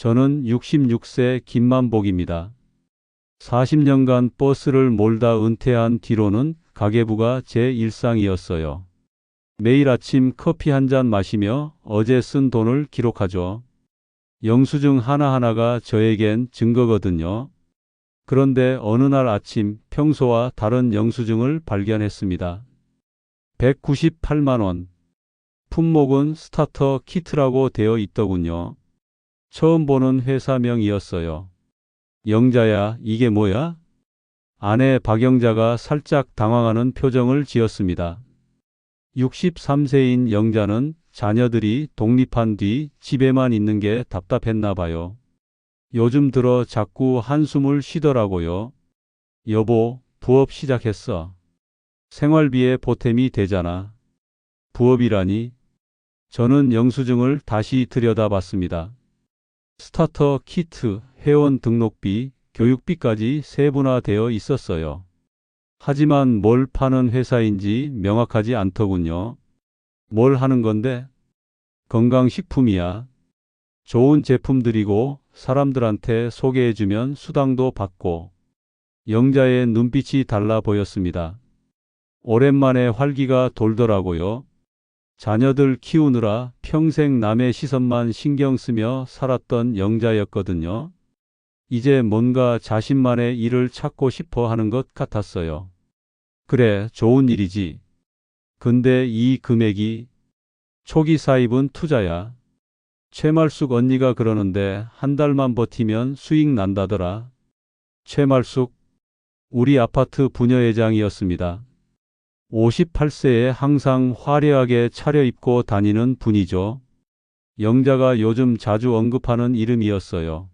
저는 66세 김만복입니다. 40년간 버스를 몰다 은퇴한 뒤로는 가계부가 제 일상이었어요. 매일 아침 커피 한 잔 마시며 어제 쓴 돈을 기록하죠. 영수증 하나하나가 저에겐 증거거든요. 그런데 어느 날 아침 평소와 다른 영수증을 발견했습니다. 198만 원. 품목은 스타터 키트라고 되어 있더군요. 처음 보는 회사명이었어요. 영자야, 이게 뭐야? 아내 박영자가 살짝 당황하는 표정을 지었습니다. 63세인 영자는 자녀들이 독립한 뒤 집에만 있는 게 답답했나 봐요. 요즘 들어 자꾸 한숨을 쉬더라고요. 여보, 부업 시작했어. 생활비에 보탬이 되잖아. 부업이라니? 저는 영수증을 다시 들여다봤습니다. 스타터 키트, 회원 등록비, 교육비까지 세분화되어 있었어요. 하지만 뭘 파는 회사인지 명확하지 않더군요. 뭘 하는 건데? 건강식품이야. 좋은 제품들이고 사람들한테 소개해주면 수당도 받고. 영자의 눈빛이 달라 보였습니다. 오랜만에 활기가 돌더라고요. 자녀들 키우느라 평생 남의 시선만 신경 쓰며 살았던 영자였거든요. 이제 뭔가 자신만의 일을 찾고 싶어 하는 것 같았어요. 그래, 좋은 일이지. 근데 이 금액이 초기 사입은 투자야. 최말숙 언니가 그러는데 한 달만 버티면 수익 난다더라. 최말숙, 우리 아파트 부녀회장이었습니다. 58세에 항상 화려하게 차려입고 다니는 분이죠. 영자가 요즘 자주 언급하는 이름이었어요.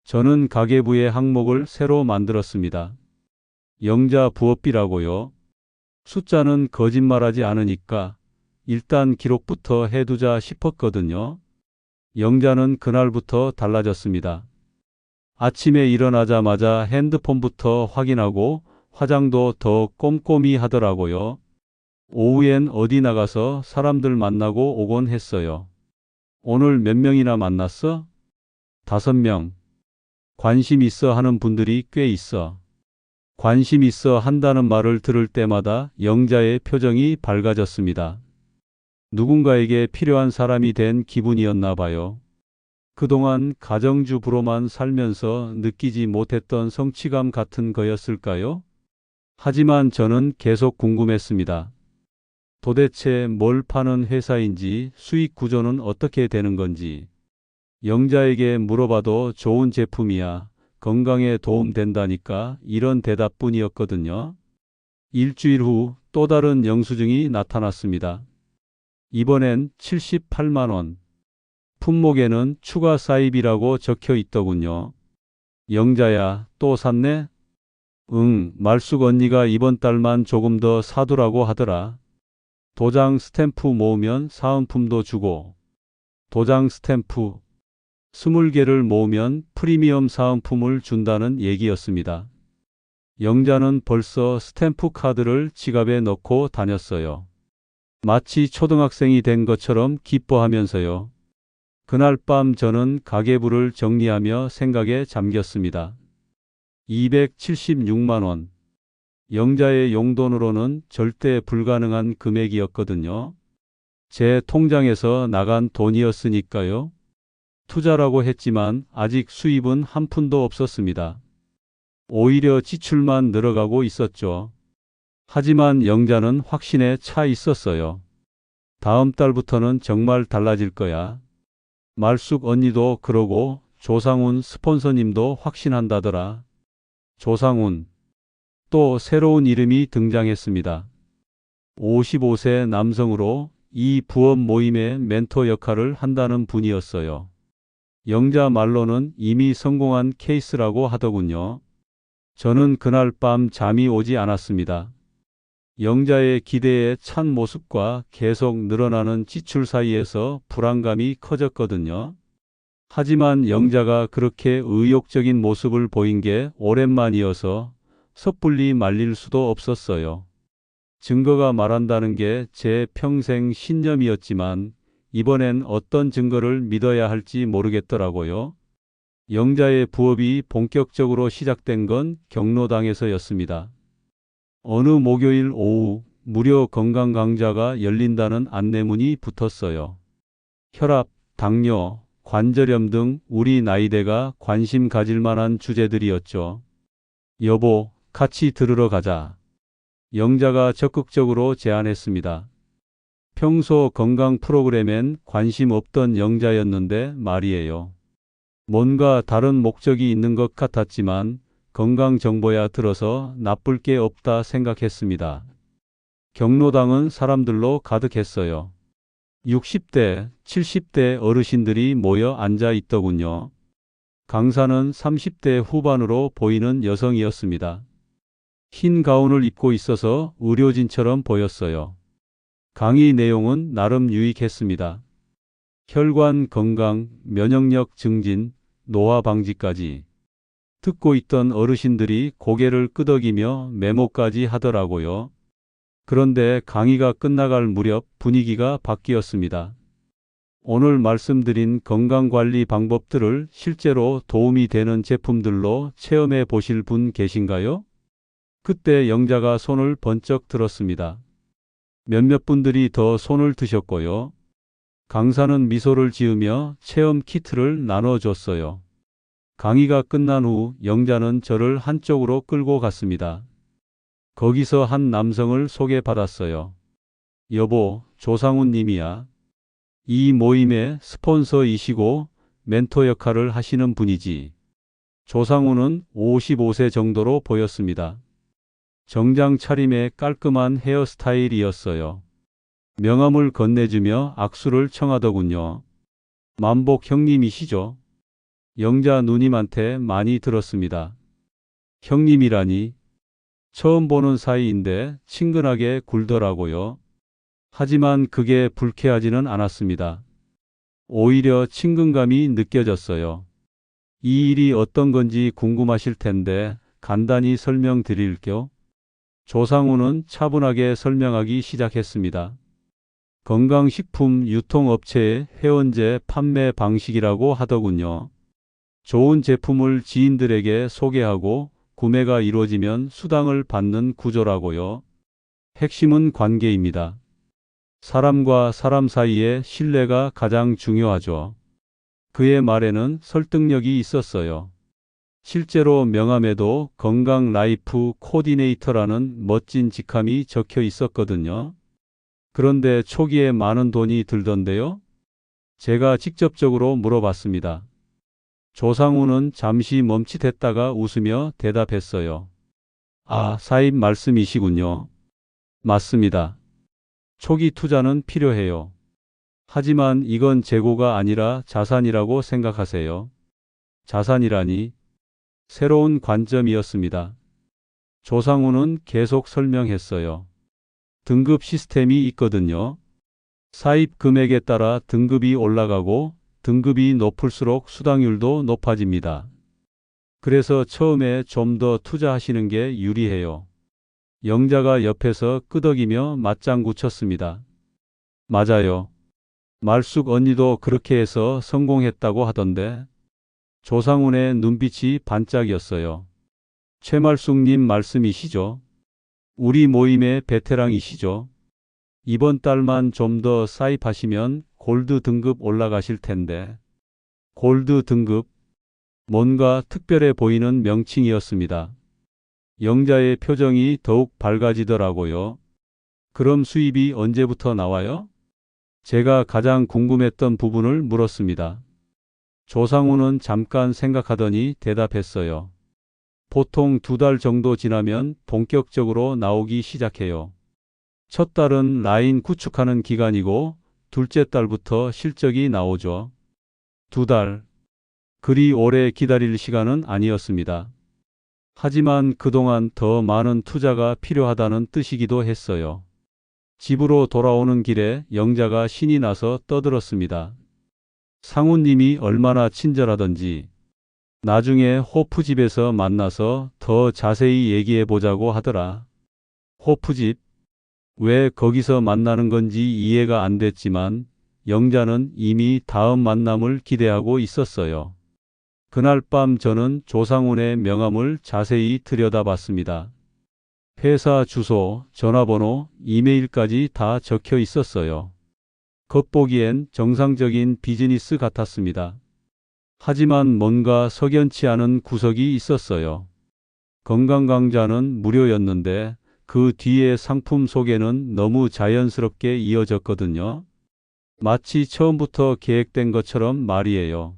저는 가계부의 항목을 새로 만들었습니다. 영자 부업비라고요. 숫자는 거짓말하지 않으니까 일단 기록부터 해두자 싶었거든요. 영자는 그날부터 달라졌습니다. 아침에 일어나자마자 핸드폰부터 확인하고 화장도 더 꼼꼼히 하더라고요. 오후엔 어디 나가서 사람들 만나고 오곤 했어요. 오늘 몇 명이나 만났어? 5명. 관심 있어 하는 분들이 꽤 있어. 관심 있어 한다는 말을 들을 때마다 영자의 표정이 밝아졌습니다. 누군가에게 필요한 사람이 된 기분이었나 봐요. 그동안 가정주부로만 살면서 느끼지 못했던 성취감 같은 거였을까요? 하지만 저는 계속 궁금했습니다. 도대체 뭘 파는 회사인지, 수익 구조는 어떻게 되는 건지. 영자에게 물어봐도 좋은 제품이야, 건강에 도움 된다니까, 이런 대답뿐이었거든요. 일주일 후 또 다른 영수증이 나타났습니다. 이번엔 78만 원. 품목에는 추가 사입이라고 적혀 있더군요. 영자야, 또 샀네? 응, 말숙 언니가 이번 달만 조금 더 사두라고 하더라. 도장 스탬프 모으면 사은품도 주고. 도장 스탬프 20개를 모으면 프리미엄 사은품을 준다는 얘기였습니다. 영자는 벌써 스탬프 카드를 지갑에 넣고 다녔어요. 마치 초등학생이 된 것처럼 기뻐하면서요. 그날 밤 저는 가계부를 정리하며 생각에 잠겼습니다. 276만 원. 영자의 용돈으로는 절대 불가능한 금액이었거든요. 제 통장에서 나간 돈이었으니까요. 투자라고 했지만 아직 수입은 한 푼도 없었습니다. 오히려 지출만 늘어가고 있었죠. 하지만 영자는 확신에 차 있었어요. 다음 달부터는 정말 달라질 거야. 말숙 언니도 그러고 조상훈 스폰서님도 확신한다더라. 조상훈. 또 새로운 이름이 등장했습니다. 55세 남성으로 이 부업 모임의 멘토 역할을 한다는 분이었어요. 영자 말로는 이미 성공한 케이스라고 하더군요. 저는 그날 밤 잠이 오지 않았습니다. 영자의 기대에 찬 모습과 계속 늘어나는 지출 사이에서 불안감이 커졌거든요. 하지만 영자가 그렇게 의욕적인 모습을 보인 게 오랜만이어서 섣불리 말릴 수도 없었어요. 증거가 말한다는 게 제 평생 신념이었지만 이번엔 어떤 증거를 믿어야 할지 모르겠더라고요. 영자의 부업이 본격적으로 시작된 건 경로당에서였습니다. 어느 목요일 오후 무료 건강 강좌가 열린다는 안내문이 붙었어요. 혈압, 당뇨, 관절염 등 우리 나이대가 관심 가질 만한 주제들이었죠. 여보, 같이 들으러 가자. 영자가 적극적으로 제안했습니다. 평소 건강 프로그램엔 관심 없던 영자였는데 말이에요. 뭔가 다른 목적이 있는 것 같았지만 건강 정보야 들어서 나쁠 게 없다 생각했습니다. 경로당은 사람들로 가득했어요. 60대, 70대 어르신들이 모여 앉아 있더군요. 강사는 30대 후반으로 보이는 여성이었습니다. 흰 가운을 입고 있어서 의료진처럼 보였어요. 강의 내용은 나름 유익했습니다. 혈관 건강, 면역력 증진, 노화 방지까지. 듣고 있던 어르신들이 고개를 끄덕이며 메모까지 하더라고요. 그런데 강의가 끝나갈 무렵 분위기가 바뀌었습니다. 오늘 말씀드린 건강관리 방법들을 실제로 도움이 되는 제품들로 체험해 보실 분 계신가요? 그때 영자가 손을 번쩍 들었습니다. 몇몇 분들이 더 손을 드셨고요. 강사는 미소를 지으며 체험 키트를 나눠줬어요. 강의가 끝난 후 영자는 저를 한쪽으로 끌고 갔습니다. 거기서 한 남성을 소개받았어요. 여보, 조상훈 님이야. 이 모임의 스폰서이시고 멘토 역할을 하시는 분이지. 조상훈은 55세 정도로 보였습니다. 정장 차림에 깔끔한 헤어스타일이었어요. 명함을 건네주며 악수를 청하더군요. 만복 형님이시죠? 영자 누님한테 많이 들었습니다. 형님이라니. 처음 보는 사이인데 친근하게 굴더라고요. 하지만 그게 불쾌하지는 않았습니다. 오히려 친근감이 느껴졌어요. 이 일이 어떤 건지 궁금하실 텐데 간단히 설명드릴게요. 조상우는 차분하게 설명하기 시작했습니다. 건강식품 유통업체의 회원제 판매 방식이라고 하더군요. 좋은 제품을 지인들에게 소개하고 구매가 이루어지면 수당을 받는 구조라고요. 핵심은 관계입니다. 사람과 사람 사이의 신뢰가 가장 중요하죠. 그의 말에는 설득력이 있었어요. 실제로 명함에도 건강 라이프 코디네이터라는 멋진 직함이 적혀 있었거든요. 그런데 초기에 많은 돈이 들던데요? 제가 직접적으로 물어봤습니다. 조상우는 잠시 멈칫했다가 웃으며 대답했어요. 아, 사입 말씀이시군요. 맞습니다. 초기 투자는 필요해요. 하지만 이건 재고가 아니라 자산이라고 생각하세요. 자산이라니? 새로운 관점이었습니다. 조상우는 계속 설명했어요. 등급 시스템이 있거든요. 사입 금액에 따라 등급이 올라가고 등급이 높을수록 수당률도 높아집니다. 그래서 처음에 좀 더 투자하시는 게 유리해요. 영자가 옆에서 끄덕이며 맞장구 쳤습니다. 맞아요. 말숙 언니도 그렇게 해서 성공했다고 하던데. 조상훈의 눈빛이 반짝였어요. 최말숙님 말씀이시죠? 우리 모임의 베테랑이시죠? 이번 달만 좀 더 사입하시면 골드 등급 올라가실 텐데. 골드 등급? 뭔가 특별해 보이는 명칭이었습니다. 영자의 표정이 더욱 밝아지더라고요. 그럼 수입이 언제부터 나와요? 제가 가장 궁금했던 부분을 물었습니다. 조상우는 잠깐 생각하더니 대답했어요. 보통 2달 정도 지나면 본격적으로 나오기 시작해요. 첫 달은 라인 구축하는 기간이고 둘째 달부터 실적이 나오죠. 2달. 그리 오래 기다릴 시간은 아니었습니다. 하지만 그동안 더 많은 투자가 필요하다는 뜻이기도 했어요. 집으로 돌아오는 길에 영자가 신이 나서 떠들었습니다. 상우님이 얼마나 친절하던지 나중에 호프집에서 만나서 더 자세히 얘기해 보자고 하더라. 호프집? 왜 거기서 만나는 건지 이해가 안 됐지만 영자는 이미 다음 만남을 기대하고 있었어요. 그날 밤 저는 조상훈의 명함을 자세히 들여다봤습니다. 회사 주소, 전화번호, 이메일까지 다 적혀 있었어요. 겉보기엔 정상적인 비즈니스 같았습니다. 하지만 뭔가 석연치 않은 구석이 있었어요. 건강강좌는 무료였는데 그 뒤에 상품 소개는 너무 자연스럽게 이어졌거든요. 마치 처음부터 계획된 것처럼 말이에요.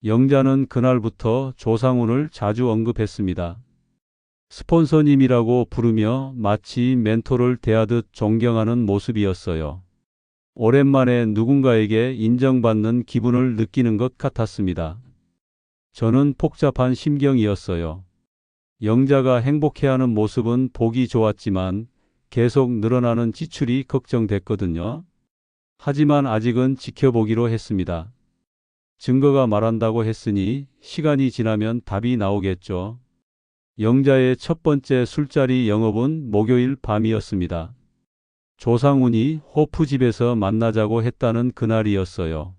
영자는 그날부터 조상훈을 자주 언급했습니다. 스폰서님이라고 부르며 마치 멘토를 대하듯 존경하는 모습이었어요. 오랜만에 누군가에게 인정받는 기분을 느끼는 것 같았습니다. 저는 복잡한 심경이었어요. 영자가 행복해하는 모습은 보기 좋았지만 계속 늘어나는 지출이 걱정됐거든요. 하지만 아직은 지켜보기로 했습니다. 증거가 말한다고 했으니 시간이 지나면 답이 나오겠죠. 영자의 첫 번째 술자리 영업은 목요일 밤이었습니다. 조상훈이 호프집에서 만나자고 했다는 그날이었어요.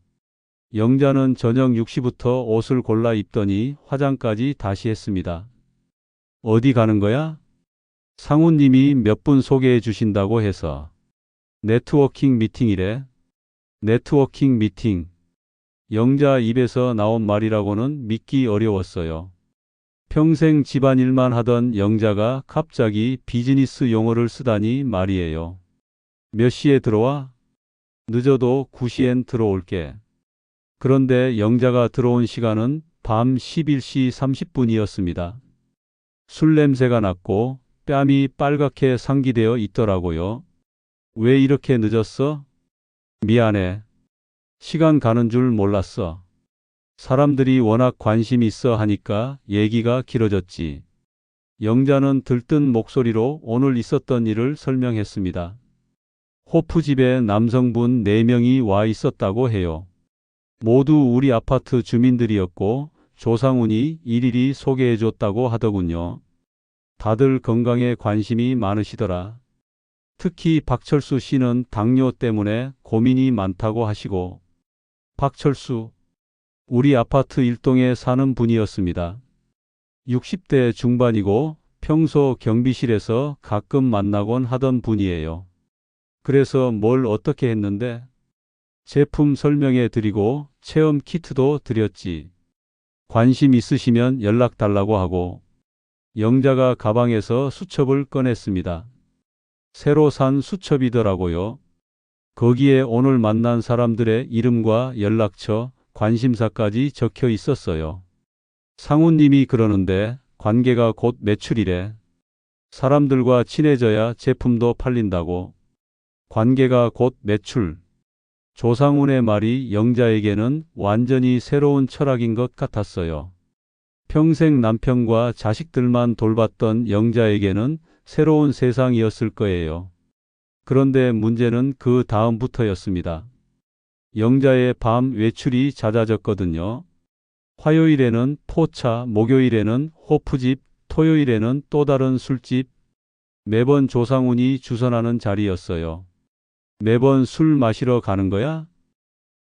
영자는 저녁 6시부터 옷을 골라 입더니 화장까지 다시 했습니다. 어디 가는 거야? 상훈님이 몇 분 소개해 주신다고 해서. 네트워킹 미팅이래. 네트워킹 미팅. 영자 입에서 나온 말이라고는 믿기 어려웠어요. 평생 집안일만 하던 영자가 갑자기 비즈니스 용어를 쓰다니 말이에요. 몇 시에 들어와? 늦어도 9시엔 들어올게. 그런데 영자가 들어온 시간은 밤 11시 30분이었습니다. 술 냄새가 났고 뺨이 빨갛게 상기되어 있더라고요. 왜 이렇게 늦었어? 미안해. 시간 가는 줄 몰랐어. 사람들이 워낙 관심 있어 하니까 얘기가 길어졌지. 영자는 들뜬 목소리로 오늘 있었던 일을 설명했습니다. 호프집에 남성분 4명이 와 있었다고 해요. 모두 우리 아파트 주민들이었고 조상훈이 일일이 소개해줬다고 하더군요. 다들 건강에 관심이 많으시더라. 특히 박철수 씨는 당뇨 때문에 고민이 많다고 하시고. 박철수, 우리 아파트 1동에 사는 분이었습니다. 60대 중반이고 평소 경비실에서 가끔 만나곤 하던 분이에요. 그래서 뭘 어떻게 했는데? 제품 설명해 드리고 체험 키트도 드렸지. 관심 있으시면 연락 달라고 하고. 영자가 가방에서 수첩을 꺼냈습니다. 새로 산 수첩이더라고요. 거기에 오늘 만난 사람들의 이름과 연락처, 관심사까지 적혀 있었어요. 상훈님이 그러는데 관계가 곧 매출이래. 사람들과 친해져야 제품도 팔린다고. 관계가 곧 매출. 조상훈의 말이 영자에게는 완전히 새로운 철학인 것 같았어요. 평생 남편과 자식들만 돌봤던 영자에게는 새로운 세상이었을 거예요. 그런데 문제는 그 다음부터였습니다. 영자의 밤 외출이 잦아졌거든요. 화요일에는 포차, 목요일에는 호프집, 토요일에는 또 다른 술집. 매번 조상훈이 주선하는 자리였어요. 매번 술 마시러 가는 거야?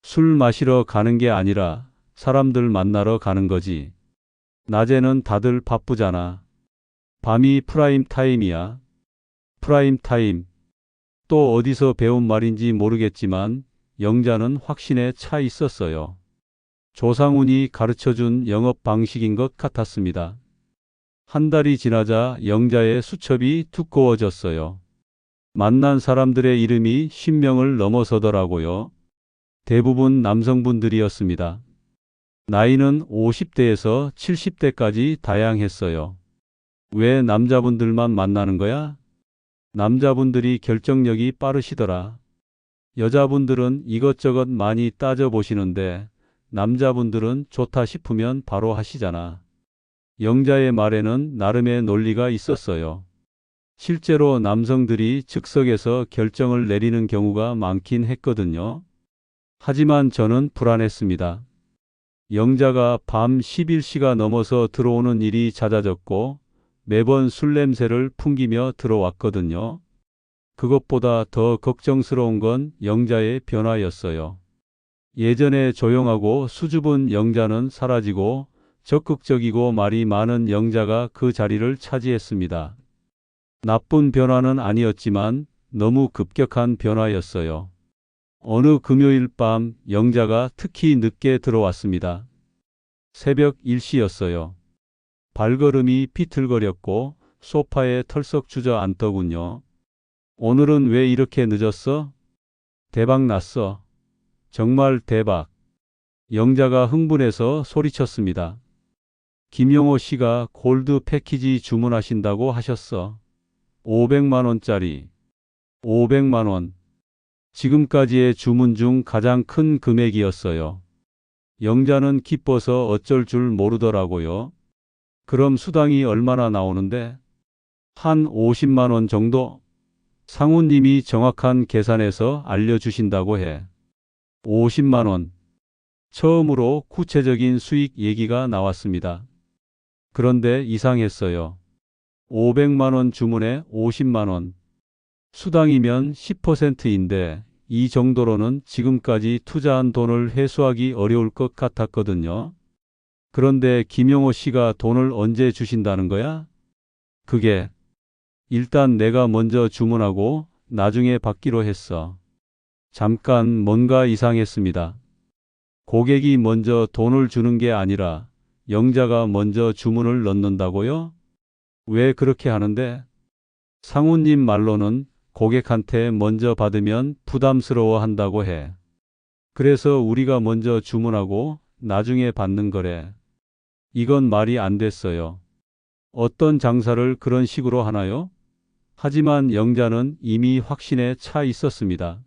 술 마시러 가는 게 아니라 사람들 만나러 가는 거지. 낮에는 다들 바쁘잖아. 밤이 프라임 타임이야. 프라임 타임. 또 어디서 배운 말인지 모르겠지만 영자는 확신에 차 있었어요. 조상훈이 가르쳐준 영업 방식인 것 같았습니다. 한 달이 지나자 영자의 수첩이 두꺼워졌어요. 만난 사람들의 이름이 10명을 넘어서더라고요. 대부분 남성분들이었습니다. 나이는 50대에서 70대까지 다양했어요. 왜 남자분들만 만나는 거야? 남자분들이 결정력이 빠르시더라. 여자분들은 이것저것 많이 따져보시는데 남자분들은 좋다 싶으면 바로 하시잖아. 영자의 말에는 나름의 논리가 있었어요. 실제로 남성들이 즉석에서 결정을 내리는 경우가 많긴 했거든요. 하지만 저는 불안했습니다. 영자가 밤 11시가 넘어서 들어오는 일이 잦아졌고 매번 술 냄새를 풍기며 들어왔거든요. 그것보다 더 걱정스러운 건 영자의 변화였어요. 예전에 조용하고 수줍은 영자는 사라지고 적극적이고 말이 많은 영자가 그 자리를 차지했습니다. 나쁜 변화는 아니었지만 너무 급격한 변화였어요. 어느 금요일 밤 영자가 특히 늦게 들어왔습니다. 새벽 1시였어요. 발걸음이 비틀거렸고 소파에 털썩 주저앉더군요. 오늘은 왜 이렇게 늦었어? 대박 났어. 정말 대박. 영자가 흥분해서 소리쳤습니다. 김영호 씨가 골드 패키지 주문하신다고 하셨어. 500만 원짜리. 500만 원. 지금까지의 주문 중 가장 큰 금액이었어요. 영자는 기뻐서 어쩔 줄 모르더라고요. 그럼 수당이 얼마나 나오는데? 한 50만 원 정도? 상우님이 정확한 계산해서 알려주신다고 해. 50만 원. 처음으로 구체적인 수익 얘기가 나왔습니다. 그런데 이상했어요. 500만 원 주문에 50만 원. 수당이면 10%인데 이 정도로는 지금까지 투자한 돈을 회수하기 어려울 것 같았거든요. 그런데 김용호 씨가 돈을 언제 주신다는 거야? 그게 일단 내가 먼저 주문하고 나중에 받기로 했어. 잠깐 뭔가 이상했습니다. 고객이 먼저 돈을 주는 게 아니라 영자가 먼저 주문을 넣는다고요? 왜 그렇게 하는데? 상우님 말로는 고객한테 먼저 받으면 부담스러워 한다고 해. 그래서 우리가 먼저 주문하고 나중에 받는 거래. 이건 말이 안 됐어요. 어떤 장사를 그런 식으로 하나요? 하지만 영자는 이미 확신에 차 있었습니다.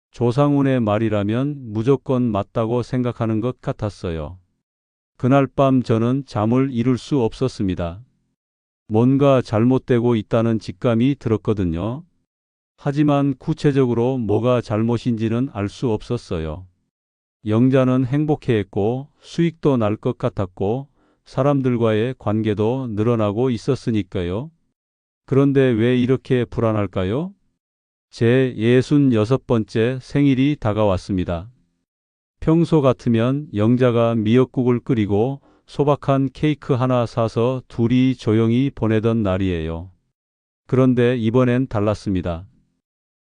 조상훈의 말이라면 무조건 맞다고 생각하는 것 같았어요. 그날 밤 저는 잠을 이룰 수 없었습니다. 뭔가 잘못되고 있다는 직감이 들었거든요. 하지만 구체적으로 뭐가 잘못인지는 알 수 없었어요. 영자는 행복해했고 수익도 날 것 같았고 사람들과의 관계도 늘어나고 있었으니까요. 그런데 왜 이렇게 불안할까요? 제 66번째 생일이 다가왔습니다. 평소 같으면 영자가 미역국을 끓이고 소박한 케이크 하나 사서 둘이 조용히 보내던 날이에요. 그런데 이번엔 달랐습니다.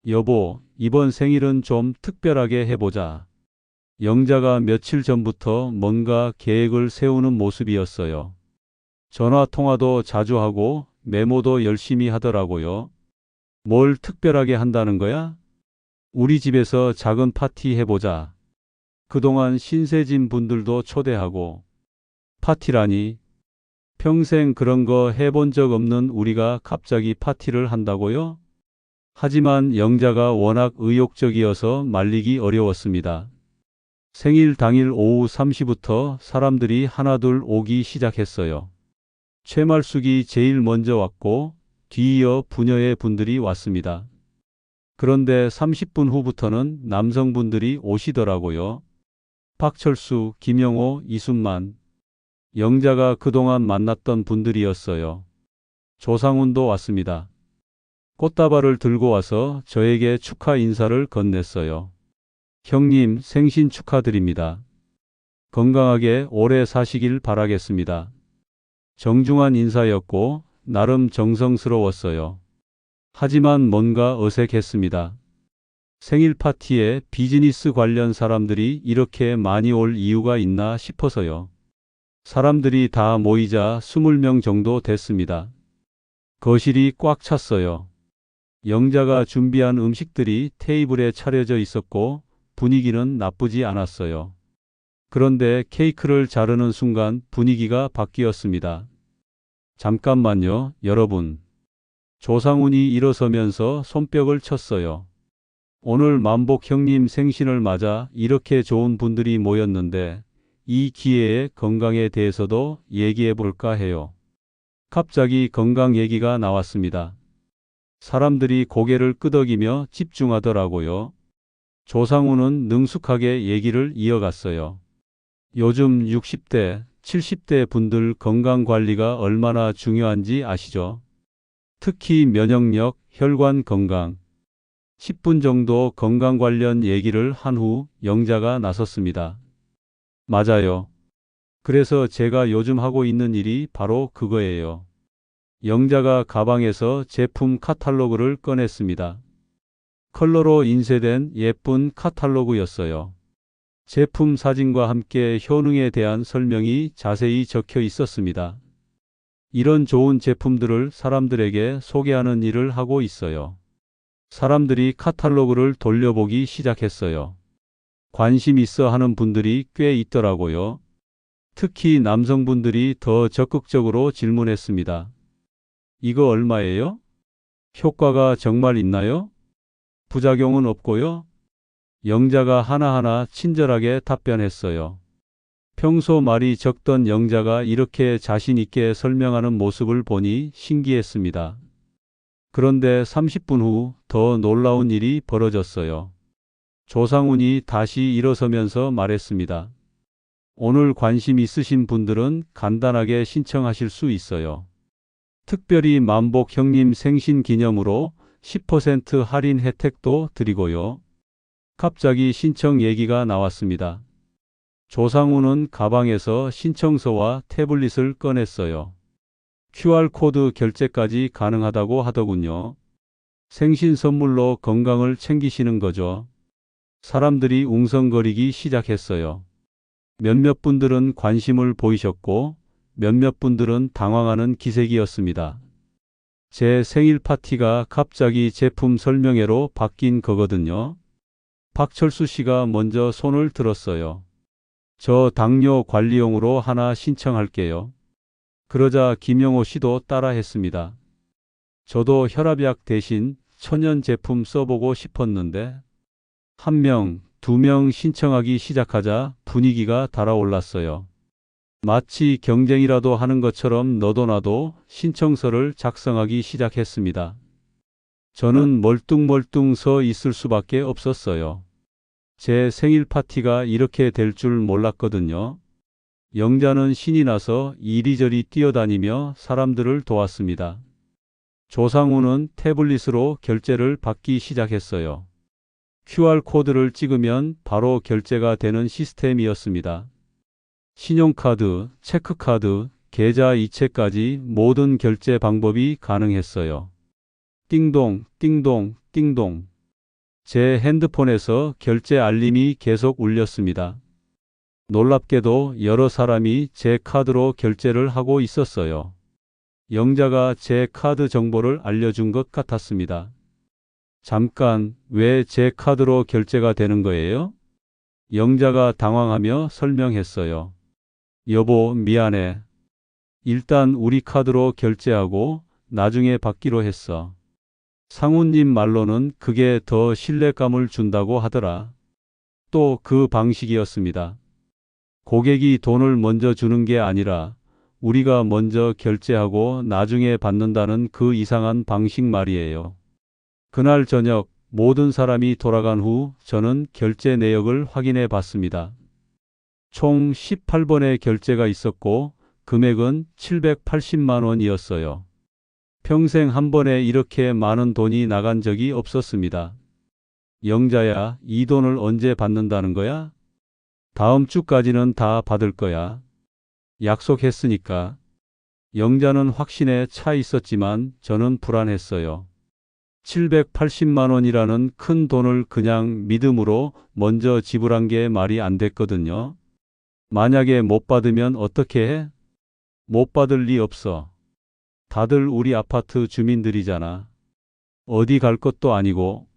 여보, 이번 생일은 좀 특별하게 해보자. 영자가 며칠 전부터 뭔가 계획을 세우는 모습이었어요. 전화 통화도 자주 하고 메모도 열심히 하더라고요. 뭘 특별하게 한다는 거야? 우리 집에서 작은 파티 해보자. 그동안 신세진 분들도 초대하고. 파티라니. 평생 그런 거 해본 적 없는 우리가 갑자기 파티를 한다고요? 하지만 영자가 워낙 의욕적이어서 말리기 어려웠습니다. 생일 당일 오후 3시부터 사람들이 하나둘 오기 시작했어요. 최말숙이 제일 먼저 왔고 뒤이어 부녀의 분들이 왔습니다. 그런데 30분 후부터는 남성분들이 오시더라고요. 박철수, 김영호, 이순만. 영자가 그동안 만났던 분들이었어요. 조상훈도 왔습니다. 꽃다발을 들고 와서 저에게 축하 인사를 건넸어요. 형님 생신 축하드립니다. 건강하게 오래 사시길 바라겠습니다. 정중한 인사였고 나름 정성스러웠어요. 하지만 뭔가 어색했습니다. 생일 파티에 비즈니스 관련 사람들이 이렇게 많이 올 이유가 있나 싶어서요. 사람들이 다 모이자 20명 정도 됐습니다. 거실이 꽉 찼어요. 영자가 준비한 음식들이 테이블에 차려져 있었고 분위기는 나쁘지 않았어요. 그런데 케이크를 자르는 순간 분위기가 바뀌었습니다. 잠깐만요, 여러분. 조상훈이 일어서면서 손뼉을 쳤어요. 오늘 만복 형님 생신을 맞아 이렇게 좋은 분들이 모였는데 이 기회에 건강에 대해서도 얘기해 볼까 해요. 갑자기 건강 얘기가 나왔습니다. 사람들이 고개를 끄덕이며 집중하더라고요. 조상훈은 능숙하게 얘기를 이어갔어요. 요즘 60대, 70대 분들 건강 관리가 얼마나 중요한지 아시죠? 특히 면역력, 혈관 건강. 10분 정도 건강 관련 얘기를 한 후 영자가 나섰습니다. 맞아요. 그래서 제가 요즘 하고 있는 일이 바로 그거예요. 영자가 가방에서 제품 카탈로그를 꺼냈습니다. 컬러로 인쇄된 예쁜 카탈로그였어요. 제품 사진과 함께 효능에 대한 설명이 자세히 적혀 있었습니다. 이런 좋은 제품들을 사람들에게 소개하는 일을 하고 있어요. 사람들이 카탈로그를 돌려보기 시작했어요. 관심 있어 하는 분들이 꽤 있더라고요. 특히 남성분들이 더 적극적으로 질문했습니다. 이거 얼마예요? 효과가 정말 있나요? 부작용은 없고요? 영자가 하나하나 친절하게 답변했어요. 평소 말이 적던 영자가 이렇게 자신 있게 설명하는 모습을 보니 신기했습니다. 그런데 30분 후 더 놀라운 일이 벌어졌어요. 조상훈이 다시 일어서면서 말했습니다. 오늘 관심 있으신 분들은 간단하게 신청하실 수 있어요. 특별히 만복 형님 생신 기념으로 10% 할인 혜택도 드리고요. 갑자기 신청 얘기가 나왔습니다. 조상우는 가방에서 신청서와 태블릿을 꺼냈어요. QR코드 결제까지 가능하다고 하더군요. 생신 선물로 건강을 챙기시는 거죠. 사람들이 웅성거리기 시작했어요. 몇몇 분들은 관심을 보이셨고 몇몇 분들은 당황하는 기색이었습니다. 제 생일 파티가 갑자기 제품 설명회로 바뀐 거거든요. 박철수 씨가 먼저 손을 들었어요. 저 당뇨 관리용으로 하나 신청할게요. 그러자 김영호 씨도 따라 했습니다. 저도 혈압약 대신 천연 제품 써보고 싶었는데 1명, 2명 신청하기 시작하자 분위기가 달아올랐어요. 마치 경쟁이라도 하는 것처럼 너도 나도 신청서를 작성하기 시작했습니다. 저는 멀뚱멀뚱 서 있을 수밖에 없었어요. 제 생일 파티가 이렇게 될 줄 몰랐거든요. 영자는 신이 나서 이리저리 뛰어다니며 사람들을 도왔습니다. 조상우는 태블릿으로 결제를 받기 시작했어요. QR코드를 찍으면 바로 결제가 되는 시스템이었습니다. 신용카드, 체크카드, 계좌 이체까지 모든 결제 방법이 가능했어요. 띵동, 띵동, 띵동. 제 핸드폰에서 결제 알림이 계속 울렸습니다. 놀랍게도 여러 사람이 제 카드로 결제를 하고 있었어요. 영자가 제 카드 정보를 알려준 것 같았습니다. 잠깐, 왜 제 카드로 결제가 되는 거예요? 영자가 당황하며 설명했어요. 여보, 미안해. 일단 우리 카드로 결제하고 나중에 받기로 했어. 상우님 말로는 그게 더 신뢰감을 준다고 하더라. 또 그 방식이었습니다. 고객이 돈을 먼저 주는 게 아니라 우리가 먼저 결제하고 나중에 받는다는 그 이상한 방식 말이에요. 그날 저녁 모든 사람이 돌아간 후 저는 결제 내역을 확인해 봤습니다. 총 18번의 결제가 있었고 금액은 780만 원이었어요. 평생 한 번에 이렇게 많은 돈이 나간 적이 없었습니다. 영자야, 이 돈을 언제 받는다는 거야? 다음 주까지는 다 받을 거야. 약속했으니까. 영자는 확신에 차 있었지만 저는 불안했어요. 780만 원이라는 큰 돈을 그냥 믿음으로 먼저 지불한 게 말이 안 됐거든요. 만약에 못 받으면 어떻게 해? 못 받을 리 없어. 다들 우리 아파트 주민들이잖아. 어디 갈 것도 아니고.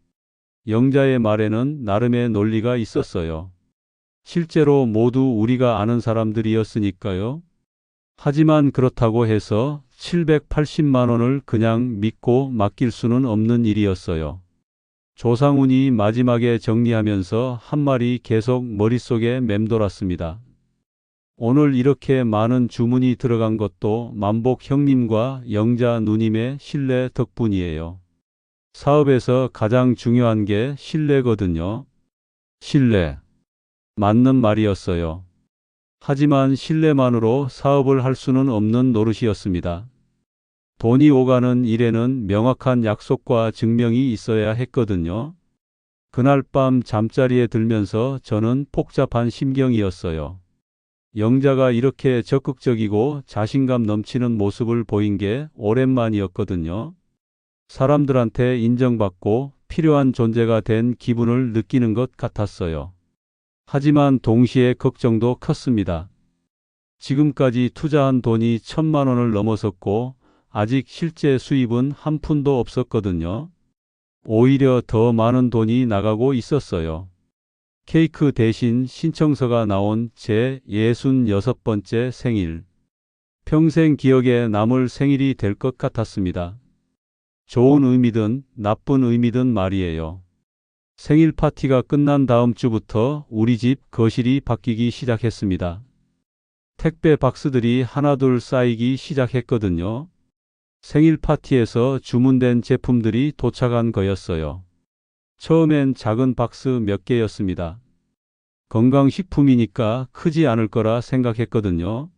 영자의 말에는 나름의 논리가 있었어요. 실제로 모두 우리가 아는 사람들이었으니까요. 하지만 그렇다고 해서 780만 원을 그냥 믿고 맡길 수는 없는 일이었어요. 조상훈이 마지막에 정리하면서 한 말이 계속 머릿속에 맴돌았습니다. 오늘 이렇게 많은 주문이 들어간 것도 만복 형님과 영자 누님의 신뢰 덕분이에요. 사업에서 가장 중요한 게 신뢰거든요. 신뢰. 맞는 말이었어요. 하지만 신뢰만으로 사업을 할 수는 없는 노릇이었습니다. 돈이 오가는 일에는 명확한 약속과 증명이 있어야 했거든요. 그날 밤 잠자리에 들면서 저는 복잡한 심경이었어요. 영자가 이렇게 적극적이고 자신감 넘치는 모습을 보인 게 오랜만이었거든요. 사람들한테 인정받고 필요한 존재가 된 기분을 느끼는 것 같았어요. 하지만 동시에 걱정도 컸습니다. 지금까지 투자한 돈이 1,000만 원을 넘어섰고 아직 실제 수입은 한 푼도 없었거든요. 오히려 더 많은 돈이 나가고 있었어요. 케이크 대신 신청서가 나온 제 66번째 생일. 평생 기억에 남을 생일이 될 것 같았습니다. 좋은 의미든 나쁜 의미든 말이에요. 생일 파티가 끝난 다음 주부터 우리 집 거실이 바뀌기 시작했습니다. 택배 박스들이 하나둘 쌓이기 시작했거든요. 생일 파티에서 주문된 제품들이 도착한 거였어요. 처음엔 작은 박스 몇 개였습니다. 건강식품이니까 크지 않을 거라 생각했거든요.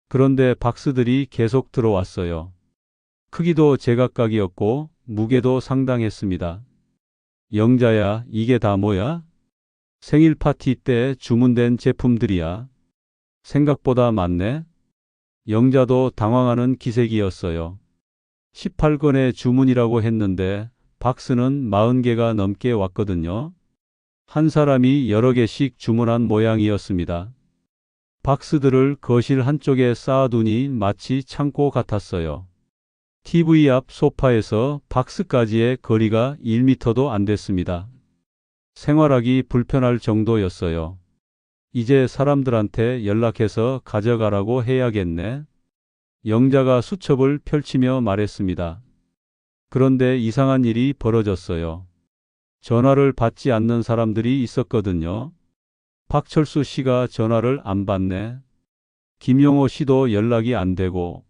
그런데 박스들이 계속 들어왔어요. 크기도 제각각이었고 무게도 상당했습니다. 영자야, 이게 다 뭐야? 생일 파티 때 주문된 제품들이야. 생각보다 많네. 영자도 당황하는 기색이었어요. 18건의 주문이라고 했는데 박스는 40개가 넘게 왔거든요. 한 사람이 여러 개씩 주문한 모양이었습니다. 박스들을 거실 한쪽에 쌓아두니 마치 창고 같았어요. TV 앞 소파에서 박스까지의 거리가 1미터도 안 됐습니다. 생활하기 불편할 정도였어요. 이제 사람들한테 연락해서 가져가라고 해야겠네. 영자가 수첩을 펼치며 말했습니다. 그런데 이상한 일이 벌어졌어요. 전화를 받지 않는 사람들이 있었거든요. 박철수 씨가 전화를 안 받네. 김용호 씨도 연락이 안 되고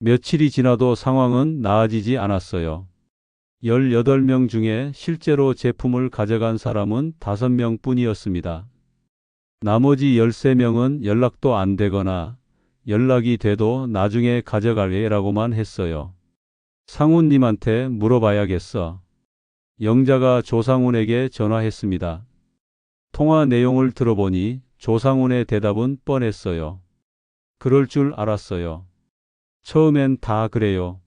며칠이 지나도 상황은 나아지지 않았어요. 18명 중에 실제로 제품을 가져간 사람은 5명 뿐이었습니다. 나머지 13명은 연락도 안 되거나 연락이 돼도 나중에 가져갈래라고만 했어요. 상훈님한테 물어봐야겠어. 영자가 조상훈에게 전화했습니다. 통화 내용을 들어보니 조상훈의 대답은 뻔했어요. 그럴 줄 알았어요. 처음엔 다 그래요.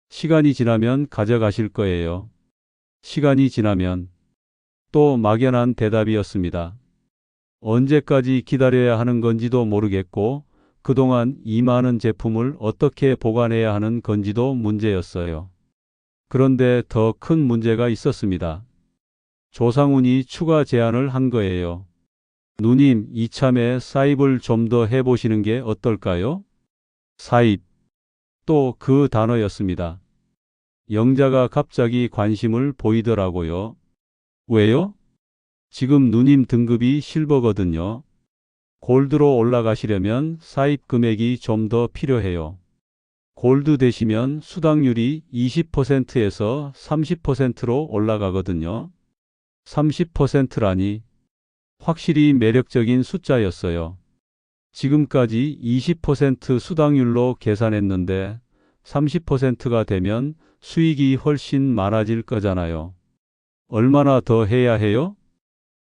시간이 지나면 가져가실 거예요. 시간이 지나면 또 막연한 대답이었습니다. 언제까지 기다려야 하는 건지도 모르겠고 그동안 이 많은 제품을 어떻게 보관해야 하는 건지도 문제였어요. 그런데 더 큰 문제가 있었습니다. 조상훈이 추가 제안을 한 거예요. 누님, 이참에 사입을 좀 더 해보시는 게 어떨까요? 사입. 또 그 단어였습니다. 영자가 갑자기 관심을 보이더라고요. 왜요? 지금 누님 등급이 실버거든요. 골드로 올라가시려면 사입 금액이 좀 더 필요해요. 골드 되시면 수당률이 20%에서 30%로 올라가거든요. 30%라니 확실히 매력적인 숫자였어요. 지금까지 20% 수당률로 계산했는데 30%가 되면 수익이 훨씬 많아질 거잖아요. 얼마나 더 해야 해요?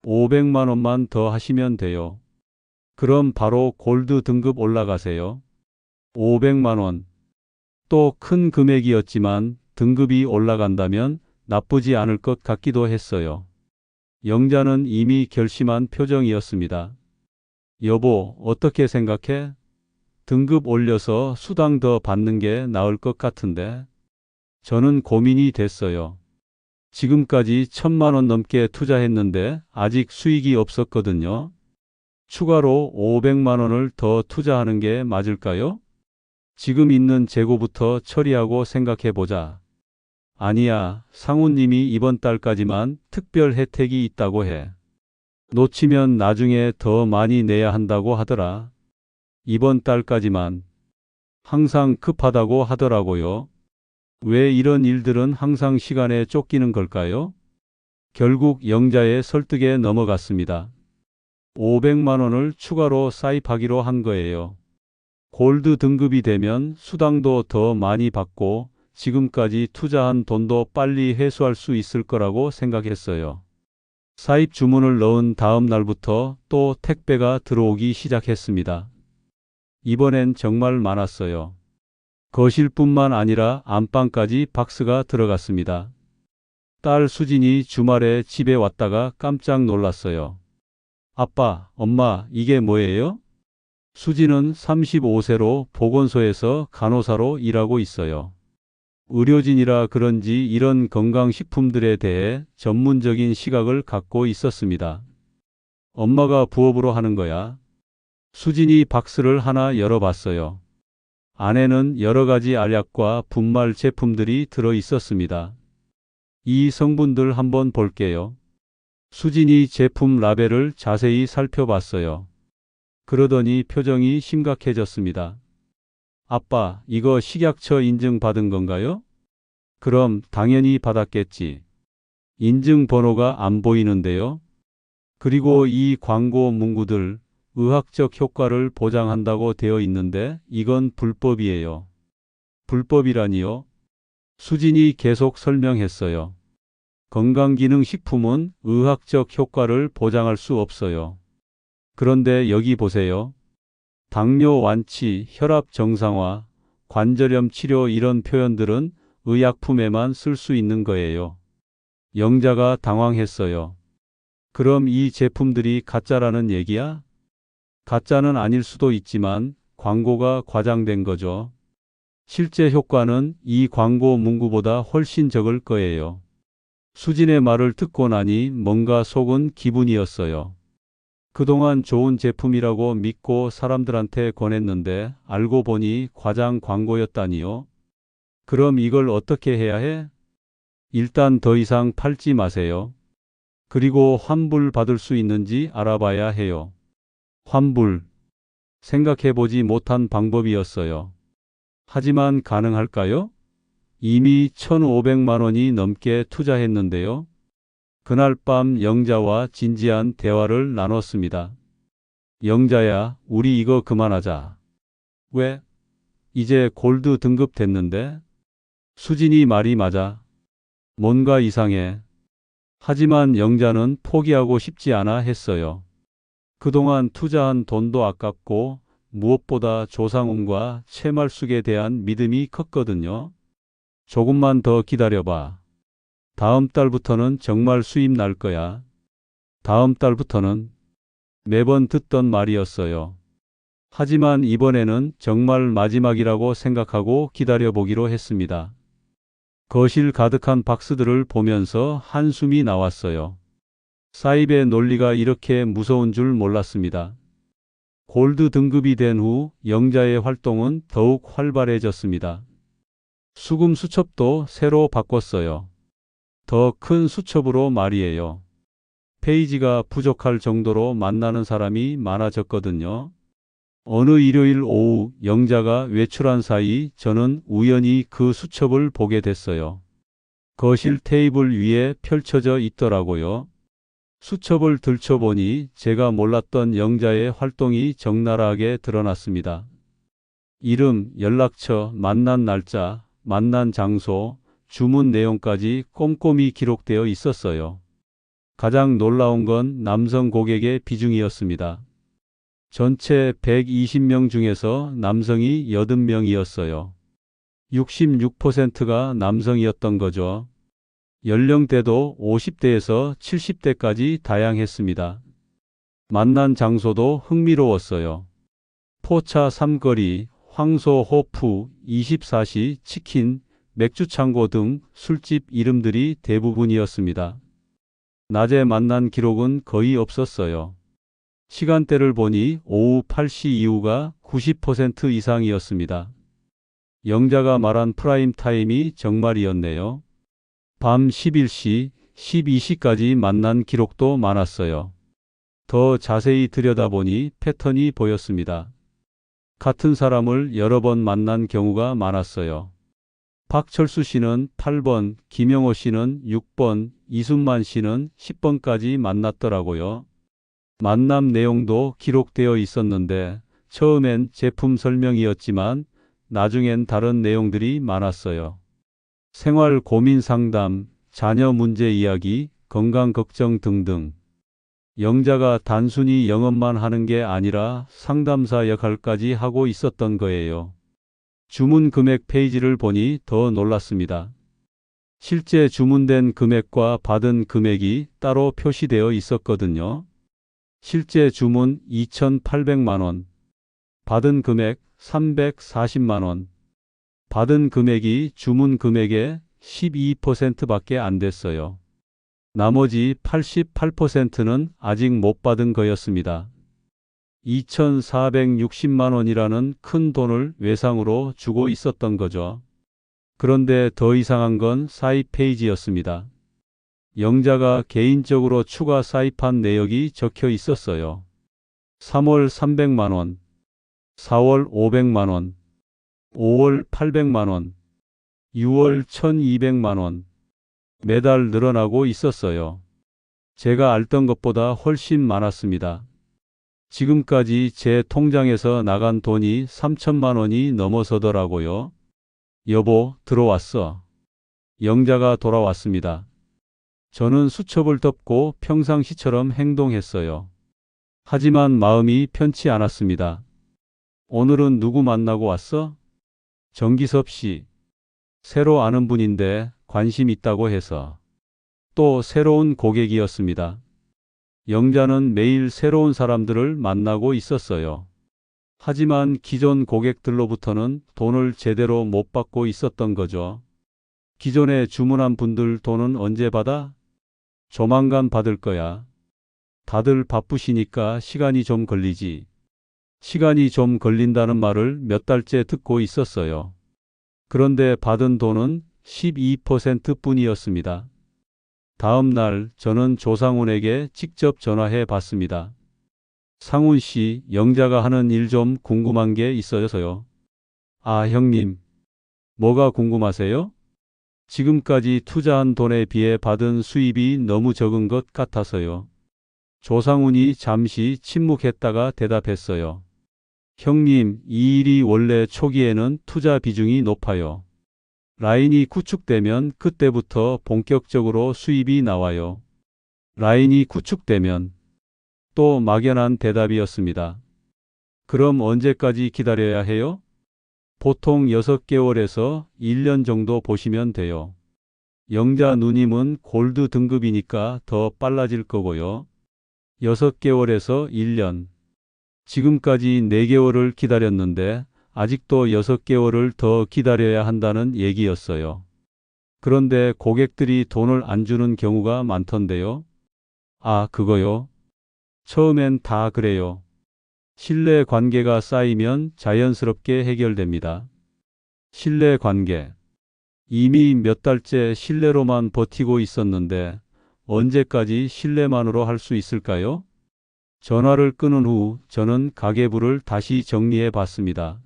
500만 원만 더 하시면 돼요. 그럼 바로 골드 등급 올라가세요. 500만 원. 또 큰 금액이었지만 등급이 올라간다면 나쁘지 않을 것 같기도 했어요. 영자는 이미 결심한 표정이었습니다. 여보, 어떻게 생각해? 등급 올려서 수당 더 받는 게 나을 것 같은데. 저는 고민이 됐어요. 지금까지 1,000만 원 넘게 투자했는데 아직 수익이 없었거든요. 추가로 500만 원을 더 투자하는 게 맞을까요? 지금 있는 재고부터 처리하고 생각해보자. 아니야, 상훈님이 이번 달까지만 특별 혜택이 있다고 해. 놓치면 나중에 더 많이 내야 한다고 하더라. 이번 달까지만. 항상 급하다고 하더라고요. 왜 이런 일들은 항상 시간에 쫓기는 걸까요? 결국 영자의 설득에 넘어갔습니다. 500만 원을 추가로 사입하기로 한 거예요. 골드 등급이 되면 수당도 더 많이 받고 지금까지 투자한 돈도 빨리 회수할 수 있을 거라고 생각했어요. 사입 주문을 넣은 다음 날부터 또 택배가 들어오기 시작했습니다. 이번엔 정말 많았어요. 거실뿐만 아니라 안방까지 박스가 들어갔습니다. 딸 수진이 주말에 집에 왔다가 깜짝 놀랐어요. 아빠, 엄마, 이게 뭐예요? 수진은 35세로 보건소에서 간호사로 일하고 있어요. 의료진이라 그런지 이런 건강식품들에 대해 전문적인 시각을 갖고 있었습니다. 엄마가 부업으로 하는 거야. 수진이 박스를 하나 열어봤어요. 안에는 여러 가지 알약과 분말 제품들이 들어 있었습니다. 이 성분들 한번 볼게요. 수진이 제품 라벨을 자세히 살펴봤어요. 그러더니 표정이 심각해졌습니다. 아빠, 이거 식약처 인증 받은 건가요? 그럼 당연히 받았겠지. 인증 번호가 안 보이는데요. 그리고 이 광고 문구들, 의학적 효과를 보장한다고 되어 있는데 이건 불법이에요. 불법이라니요? 수진이 계속 설명했어요. 건강기능식품은 의학적 효과를 보장할 수 없어요. 그런데 여기 보세요. 당뇨 완치, 혈압 정상화, 관절염 치료 이런 표현들은 의약품에만 쓸 수 있는 거예요. 영자가 당황했어요. 그럼 이 제품들이 가짜라는 얘기야? 가짜는 아닐 수도 있지만 광고가 과장된 거죠. 실제 효과는 이 광고 문구보다 훨씬 적을 거예요. 수진의 말을 듣고 나니 뭔가 속은 기분이었어요. 그동안 좋은 제품이라고 믿고 사람들한테 권했는데 알고 보니 과장 광고였다니요. 그럼 이걸 어떻게 해야 해? 일단 더 이상 팔지 마세요. 그리고 환불 받을 수 있는지 알아봐야 해요. 환불. 생각해보지 못한 방법이었어요. 하지만 가능할까요? 이미 1,500만 원이 넘게 투자했는데요. 그날 밤 영자와 진지한 대화를 나눴습니다. 영자야, 우리 이거 그만하자. 왜? 이제 골드 등급 됐는데? 수진이 말이 맞아. 뭔가 이상해. 하지만 영자는 포기하고 싶지 않아 했어요. 그동안 투자한 돈도 아깝고 무엇보다 조상훈과 채말숙에 대한 믿음이 컸거든요. 조금만 더 기다려봐. 다음 달부터는 정말 수입 날 거야. 다음 달부터는 매번 듣던 말이었어요. 하지만 이번에는 정말 마지막이라고 생각하고 기다려보기로 했습니다. 거실 가득한 박스들을 보면서 한숨이 나왔어요. 사입의 논리가 이렇게 무서운 줄 몰랐습니다. 골드 등급이 된 후 영자의 활동은 더욱 활발해졌습니다. 수금 수첩도 새로 바꿨어요. 더 큰 수첩으로 말이에요. 페이지가 부족할 정도로 만나는 사람이 많아졌거든요. 어느 일요일 오후 영자가 외출한 사이 저는 우연히 그 수첩을 보게 됐어요. 거실 테이블 위에 펼쳐져 있더라고요. 수첩을 들춰보니 제가 몰랐던 영자의 활동이 적나라하게 드러났습니다. 이름, 연락처, 만난 날짜, 만난 장소, 주문 내용까지 꼼꼼히 기록되어 있었어요. 가장 놀라운 건 남성 고객의 비중이었습니다. 전체 120명 중에서 남성이 80명이었어요. 66%가 남성이었던 거죠. 연령대도 50대에서 70대까지 다양했습니다. 만난 장소도 흥미로웠어요. 포차 삼거리, 황소 호프, 24시 치킨, 맥주창고 등 술집 이름들이 대부분이었습니다. 낮에 만난 기록은 거의 없었어요. 시간대를 보니 오후 8시 이후가 90% 이상이었습니다. 영자가 말한 프라임 타임이 정말이었네요. 밤 11시, 12시까지 만난 기록도 많았어요. 더 자세히 들여다보니 패턴이 보였습니다. 같은 사람을 여러 번 만난 경우가 많았어요. 박철수 씨는 8번, 김영호 씨는 6번, 이순만 씨는 10번까지 만났더라고요. 만남 내용도 기록되어 있었는데 처음엔 제품 설명이었지만 나중엔 다른 내용들이 많았어요. 생활 고민 상담, 자녀 문제 이야기, 건강 걱정 등등. 영자가 단순히 영업만 하는 게 아니라 상담사 역할까지 하고 있었던 거예요. 주문 금액 페이지를 보니 더 놀랐습니다. 실제 주문된 금액과 받은 금액이 따로 표시되어 있었거든요. 실제 주문 2,800만 원, 받은 금액 340만 원. 받은 금액이 주문 금액의 12%밖에 안 됐어요. 나머지 88%는 아직 못 받은 거였습니다. 2,460만 원이라는 큰 돈을 외상으로 주고 있었던 거죠. 그런데 더 이상한 건 사입 페이지였습니다. 영자가 개인적으로 추가 사입한 내역이 적혀 있었어요. 3월 300만 원, 4월 500만 원, 5월 800만 원, 6월 1200만 원. 매달 늘어나고 있었어요. 제가 알던 것보다 훨씬 많았습니다. 지금까지 제 통장에서 나간 돈이 3천만 원이 넘어서더라고요. 여보, 들어왔어. 영자가 돌아왔습니다. 저는 수첩을 덮고 평상시처럼 행동했어요. 하지만 마음이 편치 않았습니다. 오늘은 누구 만나고 왔어? 정기섭 씨. 새로 아는 분인데 관심 있다고 해서. 또 새로운 고객이었습니다. 영자는 매일 새로운 사람들을 만나고 있었어요. 하지만 기존 고객들로부터는 돈을 제대로 못 받고 있었던 거죠. 기존에 주문한 분들 돈은 언제 받아? 조만간 받을 거야. 다들 바쁘시니까 시간이 좀 걸리지. 시간이 좀 걸린다는 말을 몇 달째 듣고 있었어요. 그런데 받은 돈은 12%뿐이었습니다. 다음 날 저는 조상훈에게 직접 전화해 봤습니다. 상훈 씨, 영자가 하는 일 좀 궁금한 게 있어서요. 아, 형님. 뭐가 궁금하세요? 지금까지 투자한 돈에 비해 받은 수입이 너무 적은 것 같아서요. 조상훈이 잠시 침묵했다가 대답했어요. 형님, 이 일이 원래 초기에는 투자 비중이 높아요. 라인이 구축되면 그때부터 본격적으로 수입이 나와요. 라인이 구축되면. 또 막연한 대답이었습니다. 그럼 언제까지 기다려야 해요? 보통 6개월에서 1년 정도 보시면 돼요. 영자 누님은 골드 등급이니까 더 빨라질 거고요. 6개월에서 1년. 지금까지 4개월을 기다렸는데 아직도 6개월을 더 기다려야 한다는 얘기였어요. 그런데 고객들이 돈을 안 주는 경우가 많던데요. 아, 그거요? 처음엔 다 그래요. 신뢰 관계가 쌓이면 자연스럽게 해결됩니다. 신뢰 관계. 이미 몇 달째 신뢰로만 버티고 있었는데 언제까지 신뢰만으로 할 수 있을까요? 전화를 끊은 후 저는 가계부를 다시 정리해 봤습니다.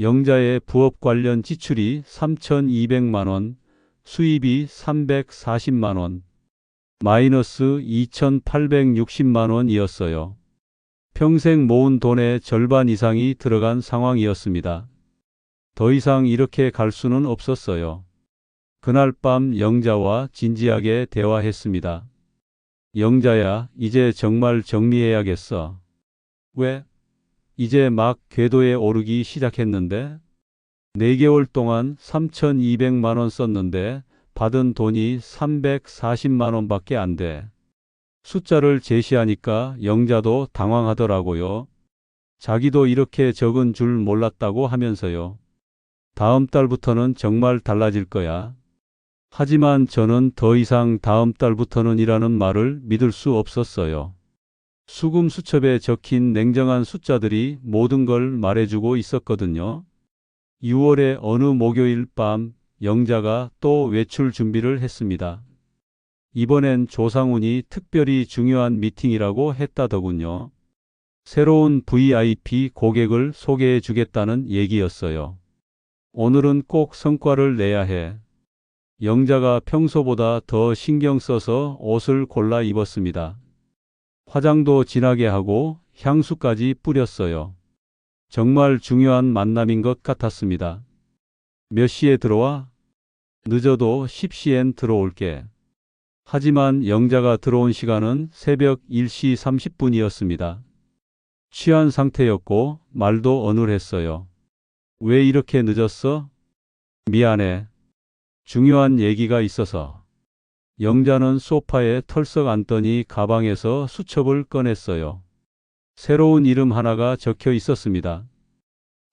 영자의 부업 관련 지출이 3,200만 원, 수입이 340만 원, 마이너스 2,860만 원이었어요. 평생 모은 돈의 절반 이상이 들어간 상황이었습니다. 더 이상 이렇게 갈 수는 없었어요. 그날 밤 영자와 진지하게 대화했습니다. 영자야, 이제 정말 정리해야겠어. 왜? 이제 막 궤도에 오르기 시작했는데? 4개월 동안 3,200만 원 썼는데 받은 돈이 340만 원밖에 안 돼. 숫자를 제시하니까 영자도 당황하더라고요. 자기도 이렇게 적은 줄 몰랐다고 하면서요. 다음 달부터는 정말 달라질 거야. 하지만 저는 더 이상 다음 달부터는 이라는 말을 믿을 수 없었어요. 수금 수첩에 적힌 냉정한 숫자들이 모든 걸 말해주고 있었거든요. 6월의 어느 목요일 밤 영자가 또 외출 준비를 했습니다. 이번엔 조상훈이 특별히 중요한 미팅이라고 했다더군요. 새로운 VIP 고객을 소개해 주겠다는 얘기였어요. 오늘은 꼭 성과를 내야 해. 영자가 평소보다 더 신경 써서 옷을 골라 입었습니다. 화장도 진하게 하고 향수까지 뿌렸어요. 정말 중요한 만남인 것 같았습니다. 몇 시에 들어와? 늦어도 10시엔 들어올게. 하지만 영자가 들어온 시간은 새벽 1시 30분이었습니다. 취한 상태였고 말도 어눌했어요. 왜 이렇게 늦었어? 미안해. 중요한 얘기가 있어서. 영자는 소파에 털썩 앉더니 가방에서 수첩을 꺼냈어요. 새로운 이름 하나가 적혀 있었습니다.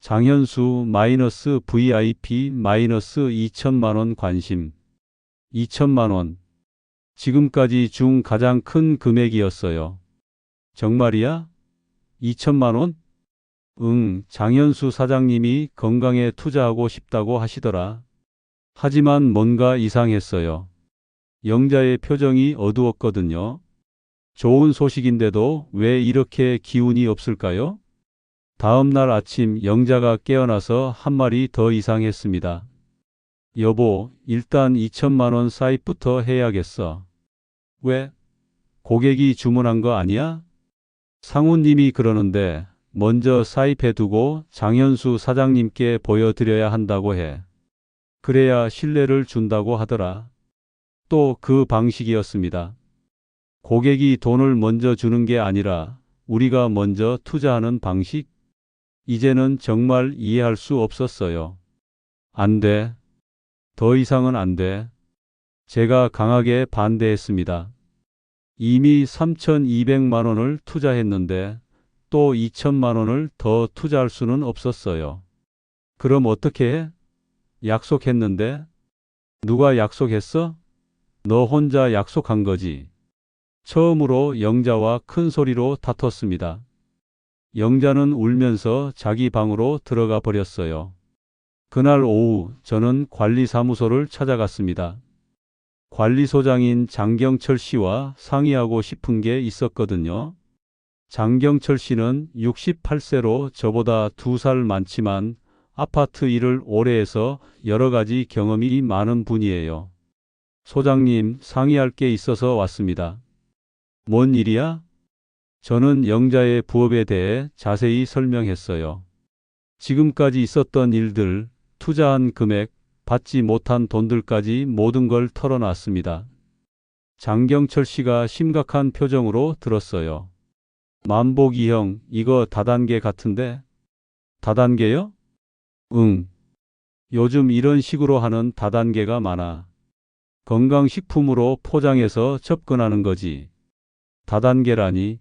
장현수 VIP 2천만 원 관심. 2천만 원. 지금까지 중 가장 큰 금액이었어요. 정말이야? 2천만 원? 응, 장현수 사장님이 건강에 투자하고 싶다고 하시더라. 하지만 뭔가 이상했어요. 영자의 표정이 어두웠거든요. 좋은 소식인데도 왜 이렇게 기운이 없을까요? 다음 날 아침 영자가 깨어나서 한 말이 더 이상했습니다. 여보, 일단 2천만 원 사입부터 해야겠어. 왜? 고객이 주문한 거 아니야? 상우님이 그러는데 먼저 사입해두고 장현수 사장님께 보여드려야 한다고 해. 그래야 신뢰를 준다고 하더라. 또 그 방식이었습니다. 고객이 돈을 먼저 주는 게 아니라 우리가 먼저 투자하는 방식? 이제는 정말 이해할 수 없었어요. 안 돼. 더 이상은 안 돼. 제가 강하게 반대했습니다. 이미 3,200만 원을 투자했는데 또 2천만 원을 더 투자할 수는 없었어요. 그럼 어떻게 해? 약속했는데? 누가 약속했어? 너 혼자 약속한 거지. 처음으로 영자와 큰 소리로 다퉜습니다. 영자는 울면서 자기 방으로 들어가 버렸어요. 그날 오후 저는 관리사무소를 찾아갔습니다. 관리소장인 장경철 씨와 상의하고 싶은 게 있었거든요. 장경철 씨는 68세로 저보다 2살 많지만 아파트 일을 오래 해서 여러 가지 경험이 많은 분이에요. 소장님, 상의할 게 있어서 왔습니다. 뭔 일이야? 저는 영자의 부업에 대해 자세히 설명했어요. 지금까지 있었던 일들, 투자한 금액, 받지 못한 돈들까지 모든 걸 털어놨습니다. 장경철 씨가 심각한 표정으로 들었어요. 만복이 형, 이거 다단계 같은데? 다단계요? 응. 요즘 이런 식으로 하는 다단계가 많아. 건강식품으로 포장해서 접근하는 거지. 다단계라니.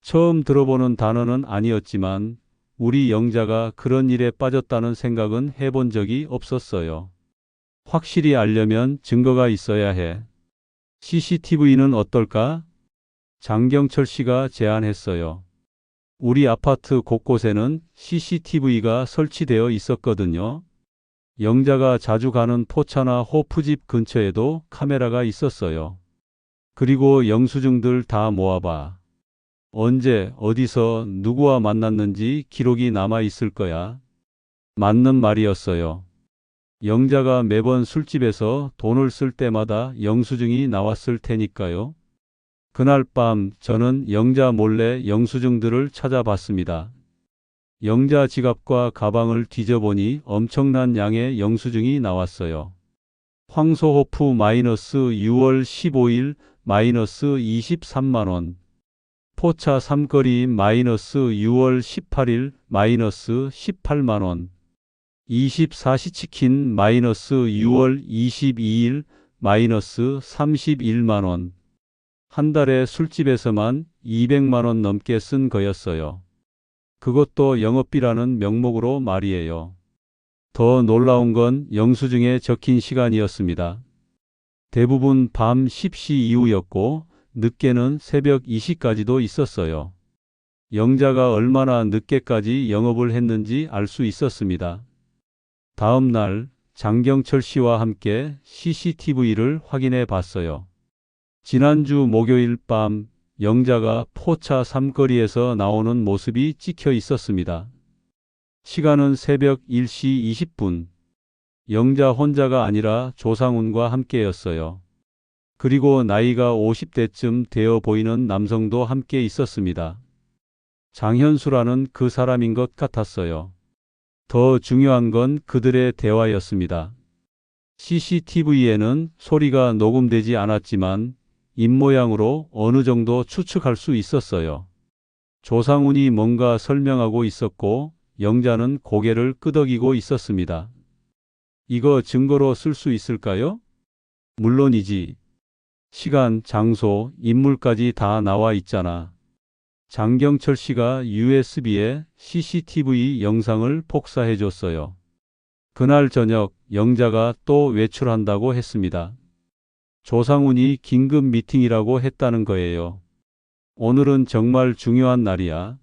처음 들어보는 단어는 아니었지만 우리 영자가 그런 일에 빠졌다는 생각은 해본 적이 없었어요. 확실히 알려면 증거가 있어야 해. CCTV는 어떨까? 장경철 씨가 제안했어요. 우리 아파트 곳곳에는 CCTV가 설치되어 있었거든요. 영자가 자주 가는 포차나 호프집 근처에도 카메라가 있었어요. 그리고 영수증들 다 모아봐. 언제, 어디서, 누구와 만났는지 기록이 남아 있을 거야. 맞는 말이었어요. 영자가 매번 술집에서 돈을 쓸 때마다 영수증이 나왔을 테니까요. 그날 밤 저는 영자 몰래 영수증들을 찾아봤습니다. 영자 지갑과 가방을 뒤져보니 엄청난 양의 영수증이 나왔어요. 황소호프 -6월 15일 -23만 원. 포차 삼거리 -6월 18일 -18만 원. 24시 치킨 -6월 22일 -31만 원. 한 달에 술집에서만 200만 원 넘게 쓴 거였어요. 그것도 영업비라는 명목으로 말이에요. 더 놀라운 건 영수증에 적힌 시간이었습니다. 대부분 밤 10시 이후였고 늦게는 새벽 2시까지도 있었어요. 영자가 얼마나 늦게까지 영업을 했는지 알 수 있었습니다. 다음 날 장경철 씨와 함께 CCTV를 확인해 봤어요. 지난주 목요일 밤 영자가 포차 삼거리에서 나오는 모습이 찍혀 있었습니다. 시간은 새벽 1시 20분. 영자 혼자가 아니라 조상훈과 함께였어요. 그리고 나이가 50대쯤 되어 보이는 남성도 함께 있었습니다. 장현수라는 그 사람인 것 같았어요. 더 중요한 건 그들의 대화였습니다. CCTV에는 소리가 녹음되지 않았지만 입모양으로 어느 정도 추측할 수 있었어요. 조상훈이 뭔가 설명하고 있었고 영자는 고개를 끄덕이고 있었습니다. 이거 증거로 쓸 수 있을까요? 물론이지. 시간, 장소, 인물까지 다 나와 있잖아. 장경철 씨가 USB에 CCTV 영상을 복사해 줬어요. 그날 저녁 영자가 또 외출한다고 했습니다. 조상훈이 긴급 미팅이라고 했다는 거예요. 오늘은 정말 중요한 날이야.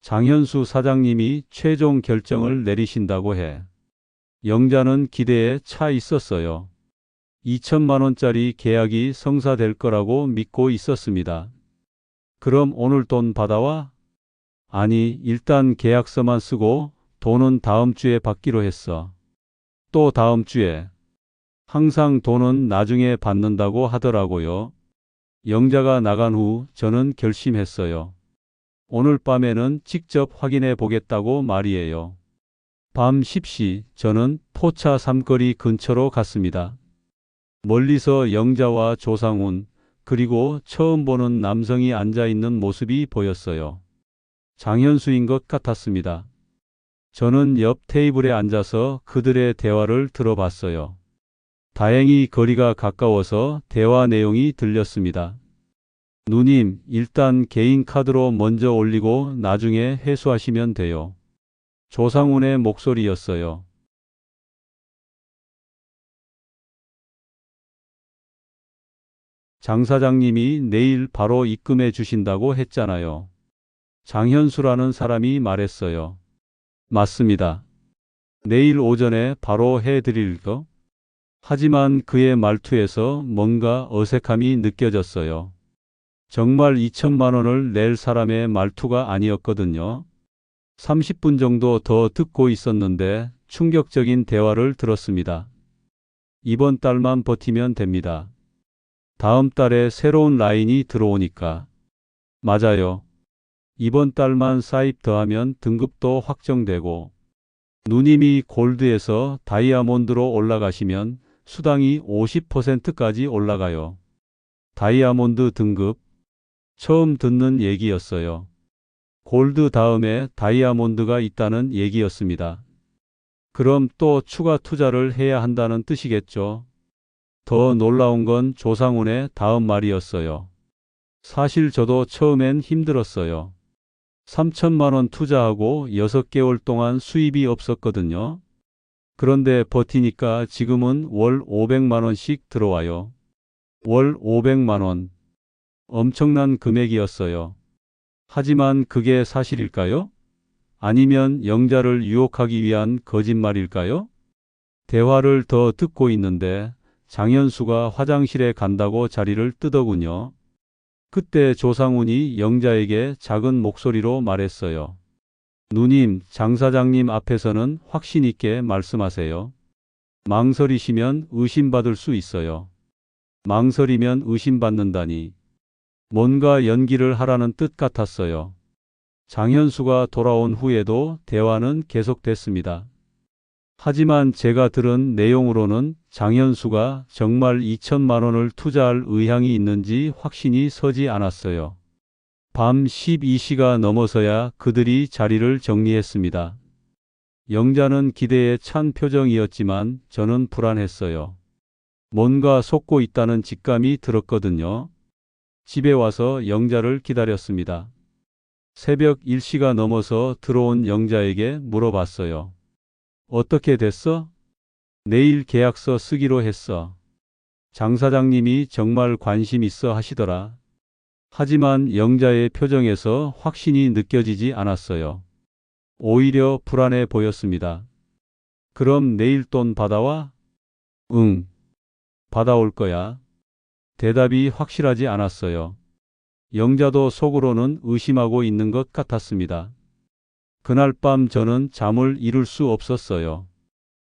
장현수 사장님이 최종 결정을 내리신다고 해. 영자는 기대에 차 있었어요. 2천만 원짜리 계약이 성사될 거라고 믿고 있었습니다. 그럼 오늘 돈 받아와? 아니, 일단 계약서만 쓰고 돈은 다음 주에 받기로 했어. 또 다음 주에. 항상 돈은 나중에 받는다고 하더라고요. 영자가 나간 후 저는 결심했어요. 오늘 밤에는 직접 확인해 보겠다고 말이에요. 밤 10시 저는 포차 삼거리 근처로 갔습니다. 멀리서 영자와 조상훈 그리고 처음 보는 남성이 앉아있는 모습이 보였어요. 장현수인 것 같았습니다. 저는 옆 테이블에 앉아서 그들의 대화를 들어봤어요. 다행히 거리가 가까워서 대화 내용이 들렸습니다. 누님, 일단 개인 카드로 먼저 올리고 나중에 회수하시면 돼요. 조상훈의 목소리였어요. 장 사장님이 내일 바로 입금해 주신다고 했잖아요. 장현수라는 사람이 말했어요. 맞습니다. 내일 오전에 바로 해드릴 거? 하지만 그의 말투에서 뭔가 어색함이 느껴졌어요. 정말 2천만 원을 낼 사람의 말투가 아니었거든요. 30분 정도 더 듣고 있었는데 충격적인 대화를 들었습니다. 이번 달만 버티면 됩니다. 다음 달에 새로운 라인이 들어오니까. 맞아요. 이번 달만 사입 더하면 등급도 확정되고 누님이 골드에서 다이아몬드로 올라가시면 수당이 50%까지 올라가요. 다이아몬드 등급. 처음 듣는 얘기였어요. 골드 다음에 다이아몬드가 있다는 얘기였습니다. 그럼 또 추가 투자를 해야 한다는 뜻이겠죠. 더 놀라운 건 조상훈의 다음 말이었어요. 사실 저도 처음엔 힘들었어요. 3천만 원 투자하고 6개월 동안 수입이 없었거든요. 그런데 버티니까 지금은 월 500만 원씩 들어와요. 월 500만 원. 엄청난 금액이었어요. 하지만 그게 사실일까요? 아니면 영자를 유혹하기 위한 거짓말일까요? 대화를 더 듣고 있는데 장현수가 화장실에 간다고 자리를 뜨더군요. 그때 조상훈이 영자에게 작은 목소리로 말했어요. 누님, 장 사장님 앞에서는 확신 있게 말씀하세요. 망설이시면 의심받을 수 있어요. 망설이면 의심받는다니. 뭔가 연기를 하라는 뜻 같았어요. 장현수가 돌아온 후에도 대화는 계속됐습니다. 하지만 제가 들은 내용으로는 장현수가 정말 2천만 원을 투자할 의향이 있는지 확신이 서지 않았어요. 밤 12시가 넘어서야 그들이 자리를 정리했습니다. 영자는 기대에 찬 표정이었지만 저는 불안했어요. 뭔가 속고 있다는 직감이 들었거든요. 집에 와서 영자를 기다렸습니다. 새벽 1시가 넘어서 들어온 영자에게 물어봤어요. 어떻게 됐어? 내일 계약서 쓰기로 했어. 장 사장님이 정말 관심 있어 하시더라. 하지만 영자의 표정에서 확신이 느껴지지 않았어요. 오히려 불안해 보였습니다. 그럼 내일 돈 받아와? 응. 받아올 거야. 대답이 확실하지 않았어요. 영자도 속으로는 의심하고 있는 것 같았습니다. 그날 밤 저는 잠을 이룰 수 없었어요.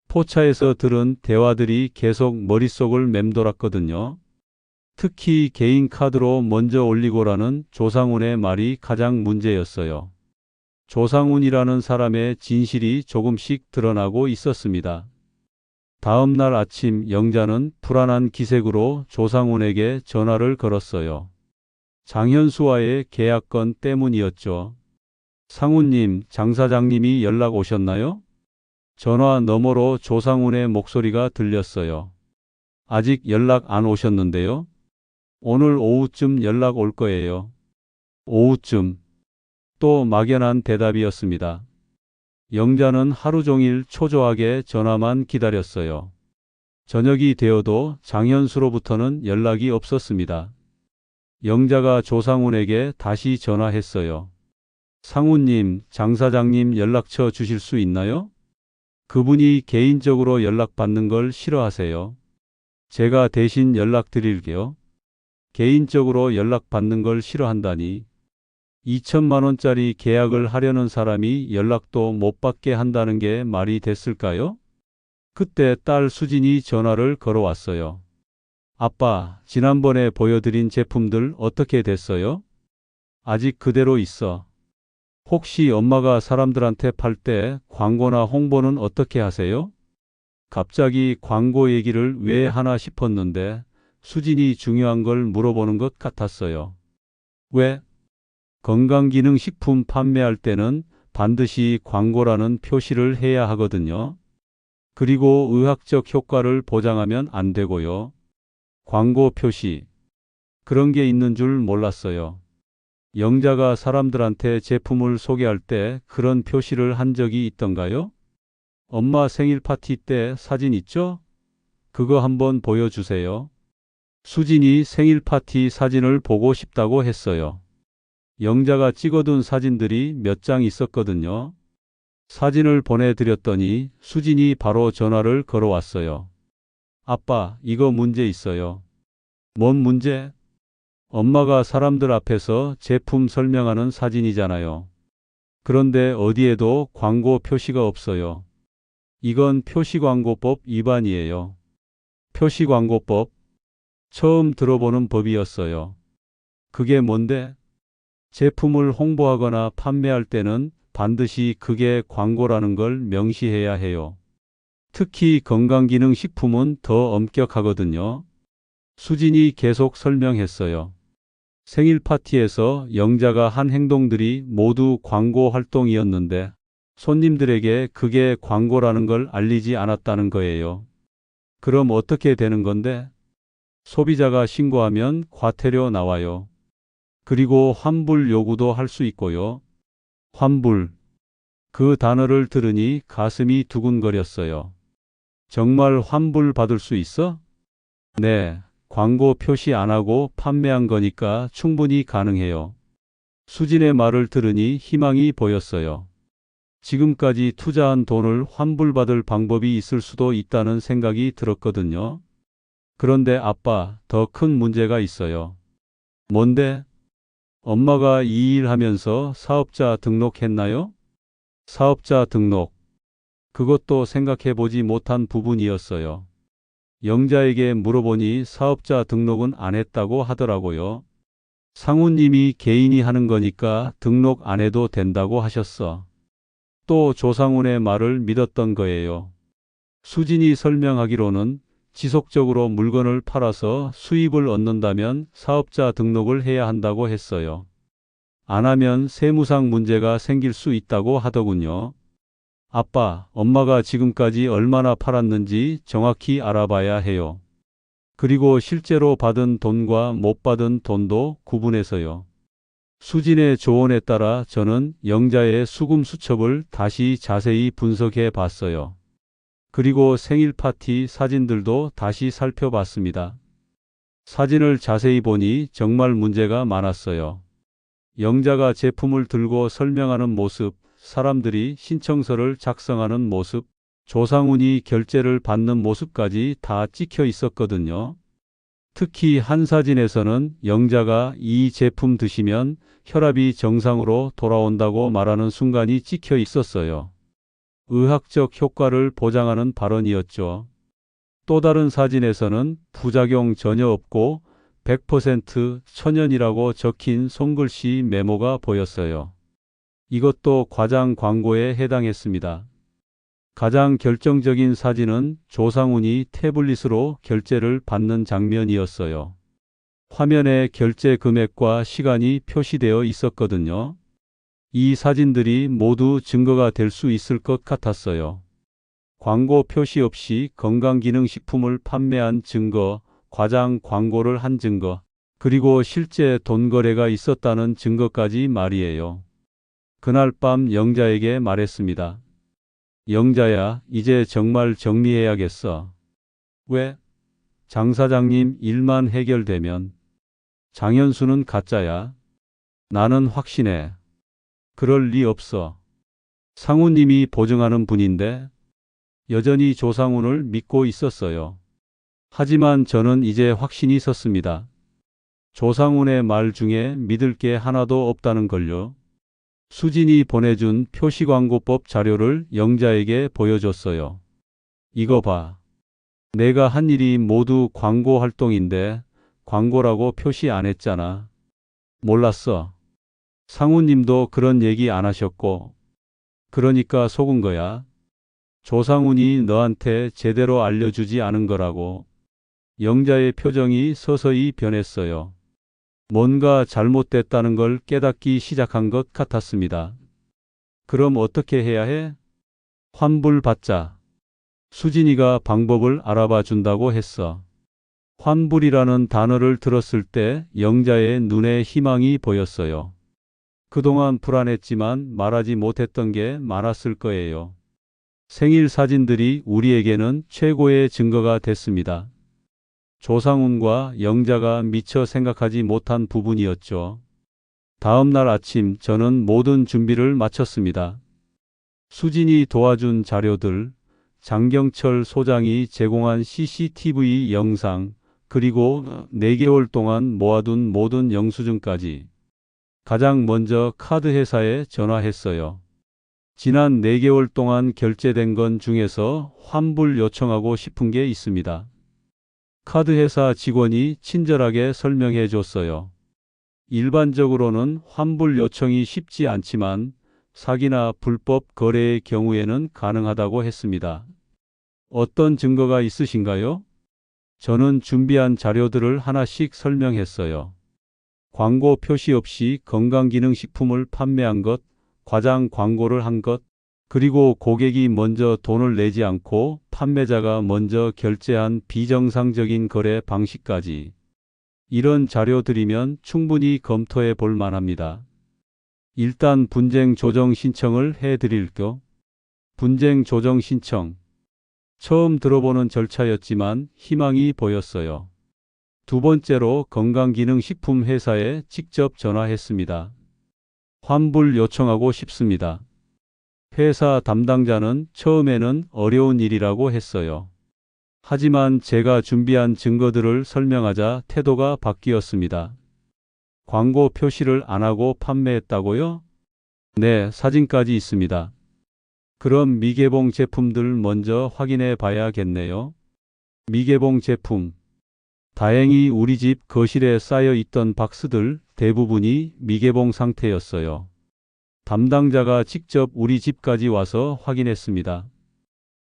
포차에서 들은 대화들이 계속 머릿속을 맴돌았거든요. 특히 개인 카드로 먼저 올리고라는 조상훈의 말이 가장 문제였어요. 조상훈이라는 사람의 진실이 조금씩 드러나고 있었습니다. 다음 날 아침 영자는 불안한 기색으로 조상훈에게 전화를 걸었어요. 장현수와의 계약건 때문이었죠. 상훈님, 장 사장님이 연락 오셨나요? 전화 너머로 조상훈의 목소리가 들렸어요. 아직 연락 안 오셨는데요. 오늘 오후쯤 연락 올 거예요. 오후쯤. 또 막연한 대답이었습니다. 영자는 하루 종일 초조하게 전화만 기다렸어요. 저녁이 되어도 장현수로부터는 연락이 없었습니다. 영자가 조상훈에게 다시 전화했어요. 상훈님, 장 사장님 연락처 주실 수 있나요? 그분이 개인적으로 연락받는 걸 싫어하세요. 제가 대신 연락드릴게요. 개인적으로 연락받는 걸 싫어한다니. 2천만 원짜리 계약을 하려는 사람이 연락도 못 받게 한다는 게 말이 됐을까요? 그때 딸 수진이 전화를 걸어왔어요. 아빠, 지난번에 보여드린 제품들 어떻게 됐어요? 아직 그대로 있어. 혹시 엄마가 사람들한테 팔 때 광고나 홍보는 어떻게 하세요? 갑자기 광고 얘기를 왜 하나 싶었는데 수진이 중요한 걸 물어보는 것 같았어요. 왜? 건강기능식품 판매할 때는 반드시 광고라는 표시를 해야 하거든요. 그리고 의학적 효과를 보장하면 안 되고요. 광고 표시. 그런 게 있는 줄 몰랐어요. 영자가 사람들한테 제품을 소개할 때 그런 표시를 한 적이 있던가요? 엄마 생일 파티 때 사진 있죠? 그거 한번 보여주세요. 수진이 생일 파티 사진을 보고 싶다고 했어요. 영자가 찍어둔 사진들이 몇 장 있었거든요. 사진을 보내드렸더니 수진이 바로 전화를 걸어왔어요. 아빠, 이거 문제 있어요. 뭔 문제? 엄마가 사람들 앞에서 제품 설명하는 사진이잖아요. 그런데 어디에도 광고 표시가 없어요. 이건 표시광고법 위반이에요. 표시광고법? 처음 들어보는 법이었어요. 그게 뭔데? 제품을 홍보하거나 판매할 때는 반드시 그게 광고라는 걸 명시해야 해요. 특히 건강기능식품은 더 엄격하거든요. 수진이 계속 설명했어요. 생일 파티에서 영자가 한 행동들이 모두 광고 활동이었는데 손님들에게 그게 광고라는 걸 알리지 않았다는 거예요. 그럼 어떻게 되는 건데? 소비자가 신고하면 과태료 나와요. 그리고 환불 요구도 할 수 있고요. 환불. 그 단어를 들으니 가슴이 두근거렸어요. 정말 환불 받을 수 있어? 네. 광고 표시 안 하고 판매한 거니까 충분히 가능해요. 수진의 말을 들으니 희망이 보였어요. 지금까지 투자한 돈을 환불받을 방법이 있을 수도 있다는 생각이 들었거든요. 그런데 아빠, 더 큰 문제가 있어요. 뭔데? 엄마가 이 일 하면서 사업자 등록했나요? 사업자 등록. 그것도 생각해 보지 못한 부분이었어요. 영자에게 물어보니 사업자 등록은 안 했다고 하더라고요. 상우님이 개인이 하는 거니까 등록 안 해도 된다고 하셨어. 또 조상훈의 말을 믿었던 거예요. 수진이 설명하기로는 지속적으로 물건을 팔아서 수입을 얻는다면 사업자 등록을 해야 한다고 했어요. 안 하면 세무상 문제가 생길 수 있다고 하더군요. 아빠, 엄마가 지금까지 얼마나 팔았는지 정확히 알아봐야 해요. 그리고 실제로 받은 돈과 못 받은 돈도 구분해서요. 수진의 조언에 따라 저는 영자의 수금 수첩을 다시 자세히 분석해 봤어요. 그리고 생일 파티 사진들도 다시 살펴봤습니다. 사진을 자세히 보니 정말 문제가 많았어요. 영자가 제품을 들고 설명하는 모습, 사람들이 신청서를 작성하는 모습, 조상훈이 결제를 받는 모습까지 다 찍혀 있었거든요. 특히 한 사진에서는 영자가 이 제품 드시면 혈압이 정상으로 돌아온다고 말하는 순간이 찍혀 있었어요. 의학적 효과를 보장하는 발언이었죠. 또 다른 사진에서는 부작용 전혀 없고 100% 천연이라고 적힌 손글씨 메모가 보였어요. 이것도 과장 광고에 해당했습니다. 가장 결정적인 사진은 조상훈이 태블릿으로 결제를 받는 장면이었어요. 화면에 결제 금액과 시간이 표시되어 있었거든요. 이 사진들이 모두 증거가 될 수 있을 것 같았어요. 광고 표시 없이 건강기능식품을 판매한 증거, 과장 광고를 한 증거, 그리고 실제 돈 거래가 있었다는 증거까지 말이에요. 그날 밤 영자에게 말했습니다. 영자야, 이제 정말 정리해야겠어. 왜? 장 사장님 일만 해결되면. 장현수는 가짜야. 나는 확신해. 그럴 리 없어. 상우님이 보증하는 분인데. 여전히 조상훈을 믿고 있었어요. 하지만 저는 이제 확신이 섰습니다. 조상훈의 말 중에 믿을 게 하나도 없다는 걸요. 수진이 보내준 표시광고법 자료를 영자에게 보여줬어요. 이거 봐. 내가 한 일이 모두 광고 활동인데 광고라고 표시 안 했잖아. 몰랐어. 상우님도 그런 얘기 안 하셨고. 그러니까 속은 거야. 조상훈이 너한테 제대로 알려주지 않은 거라고. 영자의 표정이 서서히 변했어요. 뭔가 잘못됐다는 걸 깨닫기 시작한 것 같았습니다. 그럼 어떻게 해야 해? 환불받자. 수진이가 방법을 알아봐 준다고 했어. 환불이라는 단어를 들었을 때 영자의 눈에 희망이 보였어요. 그동안 불안했지만 말하지 못했던 게 많았을 거예요. 생일 사진들이 우리에게는 최고의 증거가 됐습니다. 조상훈과 영자가 미처 생각하지 못한 부분이었죠. 다음 날 아침 저는 모든 준비를 마쳤습니다. 수진이 도와준 자료들, 장경철 소장이 제공한 CCTV 영상, 그리고 4개월 동안 모아둔 모든 영수증까지. 가장 먼저 카드 회사에 전화했어요. 지난 4개월 동안 결제된 건 중에서 환불 요청하고 싶은 게 있습니다. 카드 회사 직원이 친절하게 설명해 줬어요. 일반적으로는 환불 요청이 쉽지 않지만 사기나 불법 거래의 경우에는 가능하다고 했습니다. 어떤 증거가 있으신가요? 저는 준비한 자료들을 하나씩 설명했어요. 광고 표시 없이 건강기능식품을 판매한 것, 과장 광고를 한 것, 그리고 고객이 먼저 돈을 내지 않고 판매자가 먼저 결제한 비정상적인 거래 방식까지. 이런 자료들이면 충분히 검토해 볼 만합니다. 일단 분쟁 조정 신청을 해 드릴게요. 분쟁 조정 신청. 처음 들어보는 절차였지만 희망이 보였어요. 두 번째로 건강기능식품 회사에 직접 전화했습니다. 환불 요청하고 싶습니다. 회사 담당자는 처음에는 어려운 일이라고 했어요. 하지만 제가 준비한 증거들을 설명하자 태도가 바뀌었습니다. 광고 표시를 안 하고 판매했다고요? 네, 사진까지 있습니다. 그럼 미개봉 제품들 먼저 확인해 봐야겠네요. 미개봉 제품. 다행히 우리 집 거실에 쌓여 있던 박스들 대부분이 미개봉 상태였어요. 담당자가 직접 우리 집까지 와서 확인했습니다.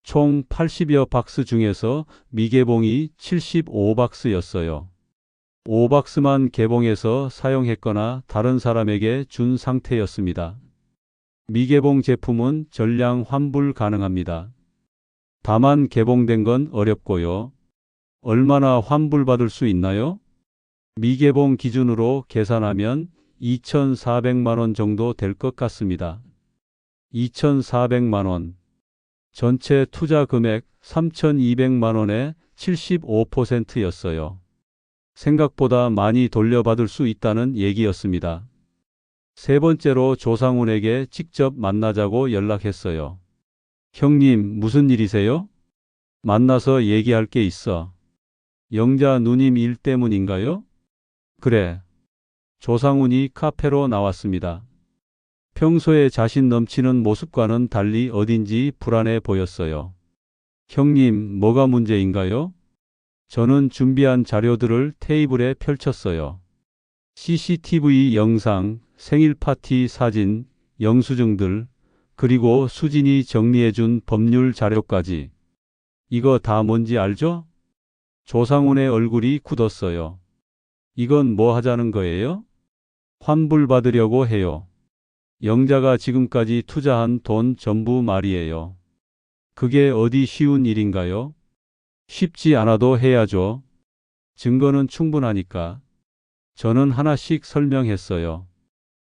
총 80여 박스 중에서 미개봉이 75박스였어요. 5박스만 개봉해서 사용했거나 다른 사람에게 준 상태였습니다. 미개봉 제품은 전량 환불 가능합니다. 다만 개봉된 건 어렵고요. 얼마나 환불받을 수 있나요? 미개봉 기준으로 계산하면 2,400만 원 정도 될 것 같습니다. 2,400만 원. 전체 투자 금액 3,200만 원의 75%였어요. 생각보다 많이 돌려받을 수 있다는 얘기였습니다. 세 번째로 조상훈에게 직접 만나자고 연락했어요. 형님, 무슨 일이세요? 만나서 얘기할 게 있어. 영자 누님 일 때문인가요? 그래. 조상훈이 카페로 나왔습니다. 평소에 자신 넘치는 모습과는 달리 어딘지 불안해 보였어요. 형님, 뭐가 문제인가요? 저는 준비한 자료들을 테이블에 펼쳤어요. CCTV 영상, 생일 파티 사진, 영수증들, 그리고 수진이 정리해준 법률 자료까지. 이거 다 뭔지 알죠? 조상훈의 얼굴이 굳었어요. 이건 뭐 하자는 거예요? 환불받으려고 해요. 영자가 지금까지 투자한 돈 전부 말이에요. 그게 어디 쉬운 일인가요? 쉽지 않아도 해야죠. 증거는 충분하니까. 저는 하나씩 설명했어요.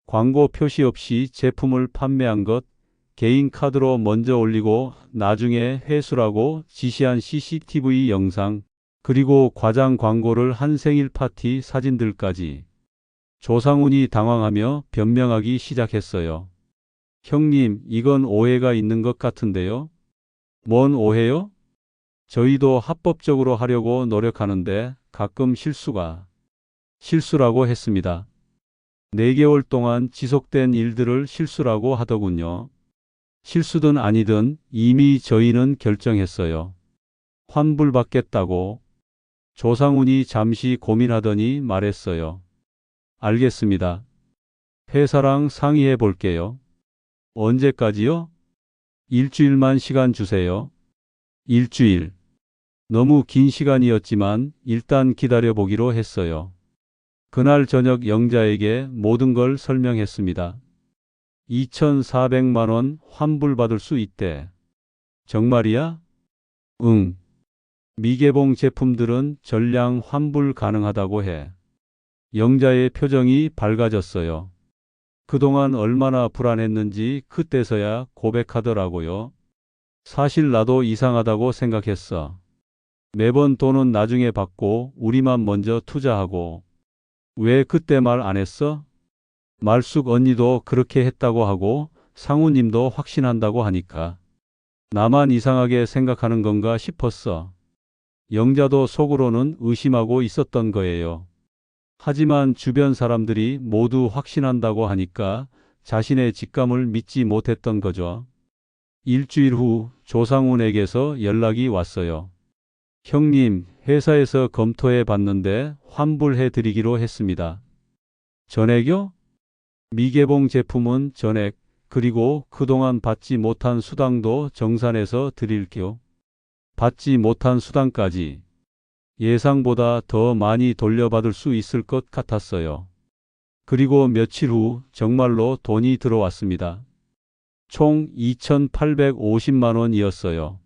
광고 표시 없이 제품을 판매한 것, 개인 카드로 먼저 올리고 나중에 회수라고 지시한 CCTV 영상, 그리고 과장 광고를 한 생일 파티 사진들까지. 조상훈이 당황하며 변명하기 시작했어요. 형님, 이건 오해가 있는 것 같은데요? 뭔 오해요? 저희도 합법적으로 하려고 노력하는데 가끔 실수라고 했습니다. 4개월 동안 지속된 일들을 실수라고 하더군요. 실수든 아니든 이미 저희는 결정했어요. 환불받겠다고. 조상훈이 잠시 고민하더니 말했어요. 알겠습니다. 회사랑 상의해 볼게요. 언제까지요? 일주일만 시간 주세요. 일주일. 너무 긴 시간이었지만 일단 기다려 보기로 했어요. 그날 저녁 영자에게 모든 걸 설명했습니다. 2,400만 원 환불받을 수 있대. 정말이야? 응. 미개봉 제품들은 전량 환불 가능하다고 해. 영자의 표정이 밝아졌어요. 그동안 얼마나 불안했는지 그때서야 고백하더라고요. 사실 나도 이상하다고 생각했어. 매번 돈은 나중에 받고 우리만 먼저 투자하고. 왜 그때 말 안 했어? 말숙 언니도 그렇게 했다고 하고 상우님도 확신한다고 하니까. 나만 이상하게 생각하는 건가 싶었어. 영자도 속으로는 의심하고 있었던 거예요. 하지만 주변 사람들이 모두 확신한다고 하니까 자신의 직감을 믿지 못했던 거죠. 일주일 후 조상훈에게서 연락이 왔어요. 형님, 회사에서 검토해 봤는데 환불해 드리기로 했습니다. 전액요? 미개봉 제품은 전액, 그리고 그동안 받지 못한 수당도 정산해서 드릴게요. 받지 못한 수당까지. 예상보다 더 많이 돌려받을 수 있을 것 같았어요. 그리고 며칠 후 정말로 돈이 들어왔습니다. 총 2,850만 원이었어요.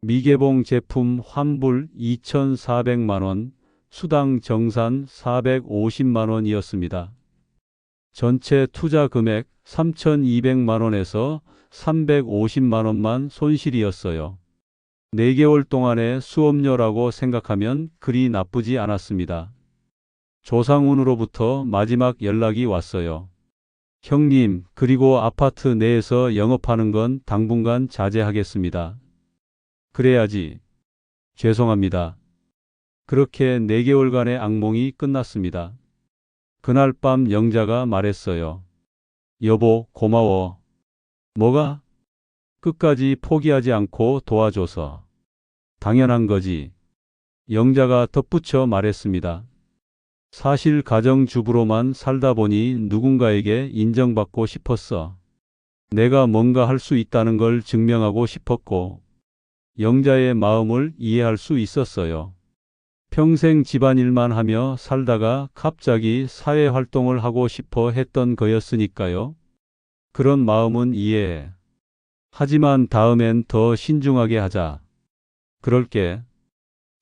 미개봉 제품 환불 2,400만 원, 수당 정산 450만 원이었습니다. 전체 투자 금액 3,200만 원에서 350만 원만 손실이었어요. 4개월 동안의 수업료라고 생각하면 그리 나쁘지 않았습니다. 조상훈으로부터 마지막 연락이 왔어요. 형님, 그리고 아파트 내에서 영업하는 건 당분간 자제하겠습니다. 그래야지. 죄송합니다. 그렇게 4개월간의 악몽이 끝났습니다. 그날 밤 영자가 말했어요. 여보, 고마워. 뭐가? 끝까지 포기하지 않고 도와줘서. 당연한 거지. 영자가 덧붙여 말했습니다. 사실 가정주부로만 살다 보니 누군가에게 인정받고 싶었어. 내가 뭔가 할 수 있다는 걸 증명하고 싶었고, 영자의 마음을 이해할 수 있었어요. 평생 집안일만 하며 살다가 갑자기 사회활동을 하고 싶어 했던 거였으니까요. 그런 마음은 이해해. 하지만 다음엔 더 신중하게 하자. 그럴게.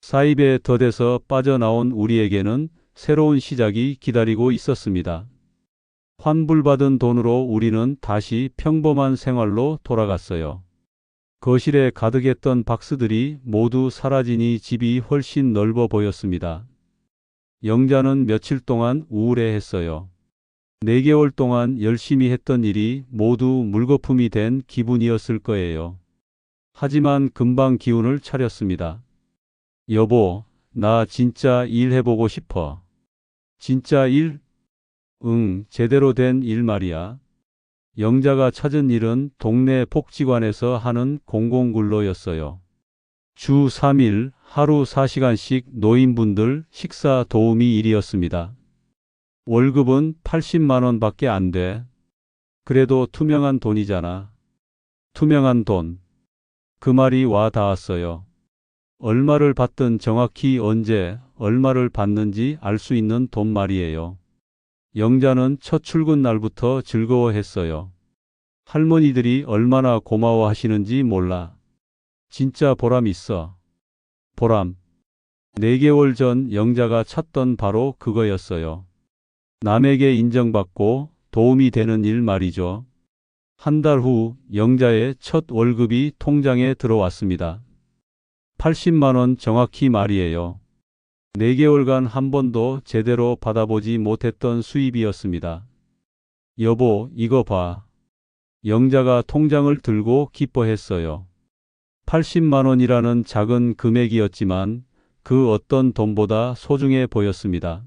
사입에 더뎌서 빠져나온 우리에게는 새로운 시작이 기다리고 있었습니다. 환불받은 돈으로 우리는 다시 평범한 생활로 돌아갔어요. 거실에 가득했던 박스들이 모두 사라지니 집이 훨씬 넓어 보였습니다. 영자는 며칠 동안 우울해했어요. 4개월 동안 열심히 했던 일이 모두 물거품이 된 기분이었을 거예요. 하지만 금방 기운을 차렸습니다. 여보, 나 진짜 일 해보고 싶어. 진짜 일? 응, 제대로 된 일 말이야. 영자가 찾은 일은 동네 복지관에서 하는 공공근로였어요. 주 3일 하루 4시간씩 노인분들 식사 도우미 일이었습니다. 월급은 80만 원밖에 안 돼. 그래도 투명한 돈이잖아. 투명한 돈. 그 말이 와 닿았어요. 얼마를 받든 정확히 언제 얼마를 받는지 알 수 있는 돈 말이에요. 영자는 첫 출근 날부터 즐거워했어요. 할머니들이 얼마나 고마워하시는지 몰라. 진짜 보람 있어. 보람. 4개월 전 영자가 찾던 바로 그거였어요. 남에게 인정받고 도움이 되는 일 말이죠. 한 달 후 영자의 첫 월급이 통장에 들어왔습니다. 80만 원 정확히 말이에요. 4개월간 한 번도 제대로 받아보지 못했던 수입이었습니다. 여보, 이거 봐. 영자가 통장을 들고 기뻐했어요. 80만 원이라는 작은 금액이었지만 그 어떤 돈보다 소중해 보였습니다.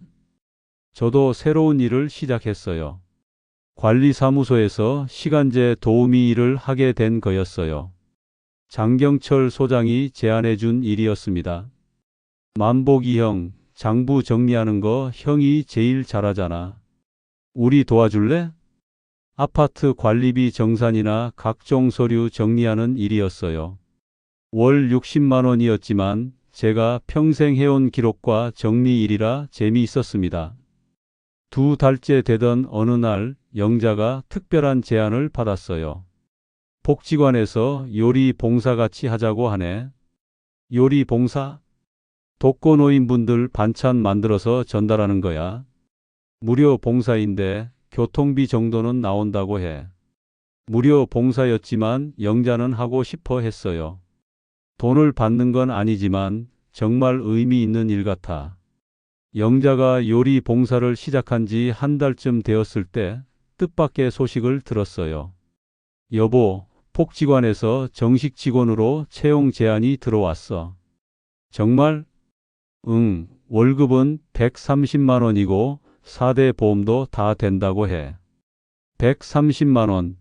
저도 새로운 일을 시작했어요. 관리사무소에서 시간제 도우미 일을 하게 된 거였어요. 장경철 소장이 제안해 준 일이었습니다. 만복이 형, 장부 정리하는 거 형이 제일 잘하잖아. 우리 도와줄래? 아파트 관리비 정산이나 각종 서류 정리하는 일이었어요. 월 60만 원이었지만 제가 평생 해온 기록과 정리 일이라 재미있었습니다. 2달째 되던 어느 날 영자가 특별한 제안을 받았어요. 복지관에서 요리 봉사 같이 하자고 하네. 요리 봉사? 독거노인분들 반찬 만들어서 전달하는 거야. 무료 봉사인데 교통비 정도는 나온다고 해. 무료 봉사였지만 영자는 하고 싶어 했어요. 돈을 받는 건 아니지만 정말 의미 있는 일 같아. 영자가 요리 봉사를 시작한 지 한 달쯤 되었을 때 뜻밖의 소식을 들었어요. 여보, 복지관에서 정식 직원으로 채용 제안이 들어왔어. 정말? 응, 월급은 130만 원이고 4대 보험도 다 된다고 해. 130만 원.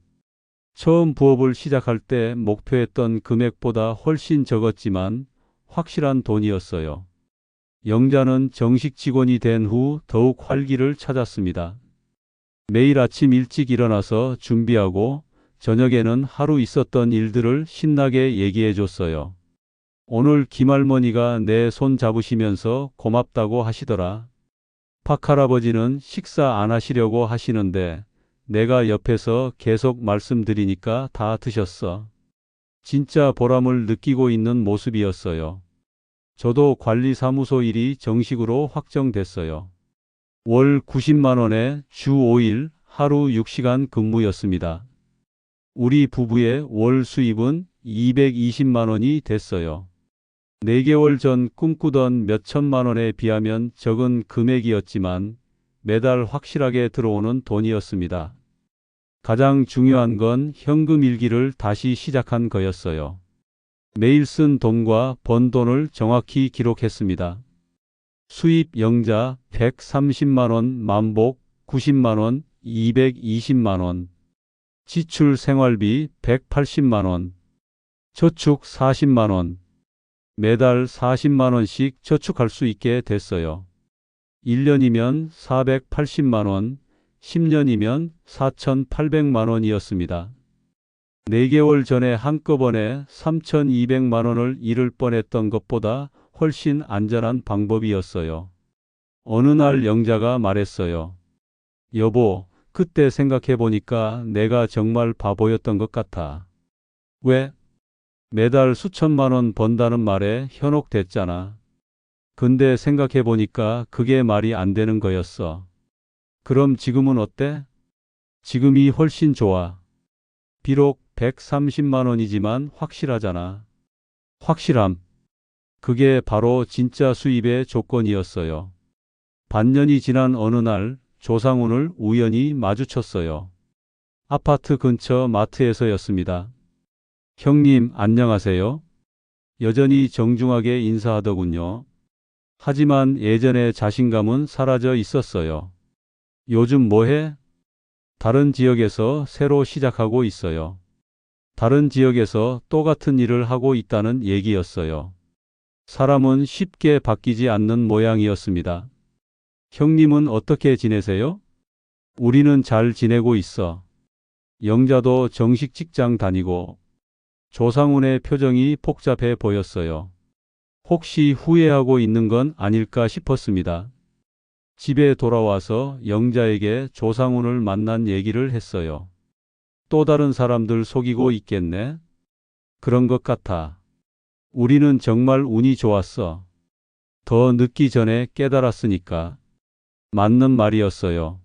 처음 부업을 시작할 때 목표했던 금액보다 훨씬 적었지만 확실한 돈이었어요. 영자는 정식 직원이 된 후 더욱 활기를 찾았습니다. 매일 아침 일찍 일어나서 준비하고 저녁에는 하루 있었던 일들을 신나게 얘기해 줬어요. 오늘 김할머니가 내 손 잡으시면서 고맙다고 하시더라. 박할아버지는 식사 안 하시려고 하시는데 내가 옆에서 계속 말씀드리니까 다 드셨어. 진짜 보람을 느끼고 있는 모습이었어요. 저도 관리사무소 일이 정식으로 확정됐어요. 월 90만 원에 주 5일 하루 6시간 근무였습니다. 우리 부부의 월 수입은 220만 원이 됐어요. 4개월 전 꿈꾸던 몇 천만 원에 비하면 적은 금액이었지만 매달 확실하게 들어오는 돈이었습니다. 가장 중요한 건 현금 일기를 다시 시작한 거였어요. 매일 쓴 돈과 번 돈을 정확히 기록했습니다. 수입 영자 130만 원, 만복 90만 원, 220만 원. 지출 생활비 180만 원. 저축 40만 원. 매달 40만 원씩 저축할 수 있게 됐어요. 1년이면 480만 원, 10년이면 4,800만 원이었습니다. 4개월 전에 한꺼번에 3,200만 원을 잃을 뻔했던 것보다 훨씬 안전한 방법이었어요. 어느 날 영자가 말했어요. 여보, 그때 생각해보니까 내가 정말 바보였던 것 같아. 왜? 매달 수천만 원 번다는 말에 현혹됐잖아. 근데 생각해보니까 그게 말이 안 되는 거였어. 그럼 지금은 어때? 지금이 훨씬 좋아. 비록 130만 원이지만 확실하잖아. 확실함. 그게 바로 진짜 수입의 조건이었어요. 반년이 지난 어느 날 조상훈을 우연히 마주쳤어요. 아파트 근처 마트에서였습니다. 형님, 안녕하세요. 여전히 정중하게 인사하더군요. 하지만 예전의 자신감은 사라져 있었어요. 요즘 뭐해? 다른 지역에서 새로 시작하고 있어요. 다른 지역에서 똑같은 일을 하고 있다는 얘기였어요. 사람은 쉽게 바뀌지 않는 모양이었습니다. 형님은 어떻게 지내세요? 우리는 잘 지내고 있어. 영자도 정식 직장 다니고 조상훈의 표정이 복잡해 보였어요. 혹시 후회하고 있는 건 아닐까 싶었습니다. 집에 돌아와서 영자에게 조상훈을 만난 얘기를 했어요. 또 다른 사람들 속이고 있겠네? 그런 것 같아. 우리는 정말 운이 좋았어. 더 늦기 전에 깨달았으니까. 맞는 말이었어요.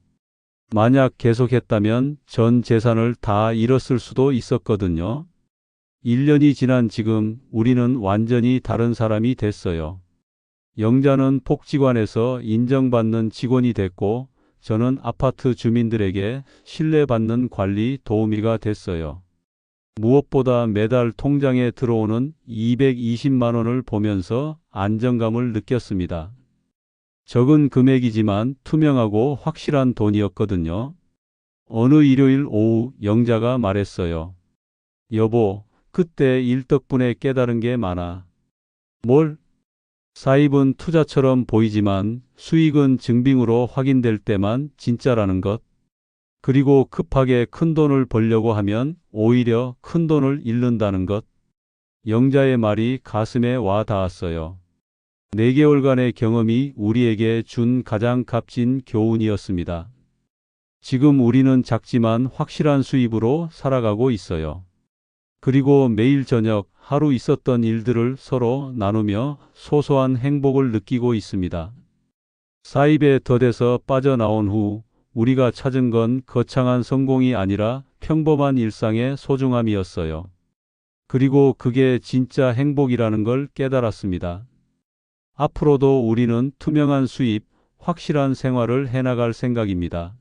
만약 계속했다면 전 재산을 다 잃었을 수도 있었거든요. 1년이 지난 지금 우리는 완전히 다른 사람이 됐어요. 영자는 복지관에서 인정받는 직원이 됐고, 저는 아파트 주민들에게 신뢰받는 관리 도우미가 됐어요. 무엇보다 매달 통장에 들어오는 220만 원을 보면서 안정감을 느꼈습니다. 적은 금액이지만 투명하고 확실한 돈이었거든요. 어느 일요일 오후 영자가 말했어요. 여보, 그때 일 덕분에 깨달은 게 많아. 뭘? 사입은 투자처럼 보이지만 수익은 증빙으로 확인될 때만 진짜라는 것. 그리고 급하게 큰 돈을 벌려고 하면 오히려 큰 돈을 잃는다는 것. 영자의 말이 가슴에 와 닿았어요. 4개월간의 경험이 우리에게 준 가장 값진 교훈이었습니다. 지금 우리는 작지만 확실한 수입으로 살아가고 있어요. 그리고 매일 저녁 하루 있었던 일들을 서로 나누며 소소한 행복을 느끼고 있습니다. 사입에 더뎌서 빠져나온 후 우리가 찾은 건 거창한 성공이 아니라 평범한 일상의 소중함이었어요. 그리고 그게 진짜 행복이라는 걸 깨달았습니다. 앞으로도 우리는 투명한 수입, 확실한 생활을 해나갈 생각입니다.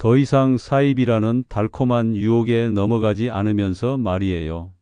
더 이상 사입이라는 달콤한 유혹에 넘어가지 않으면서 말이에요.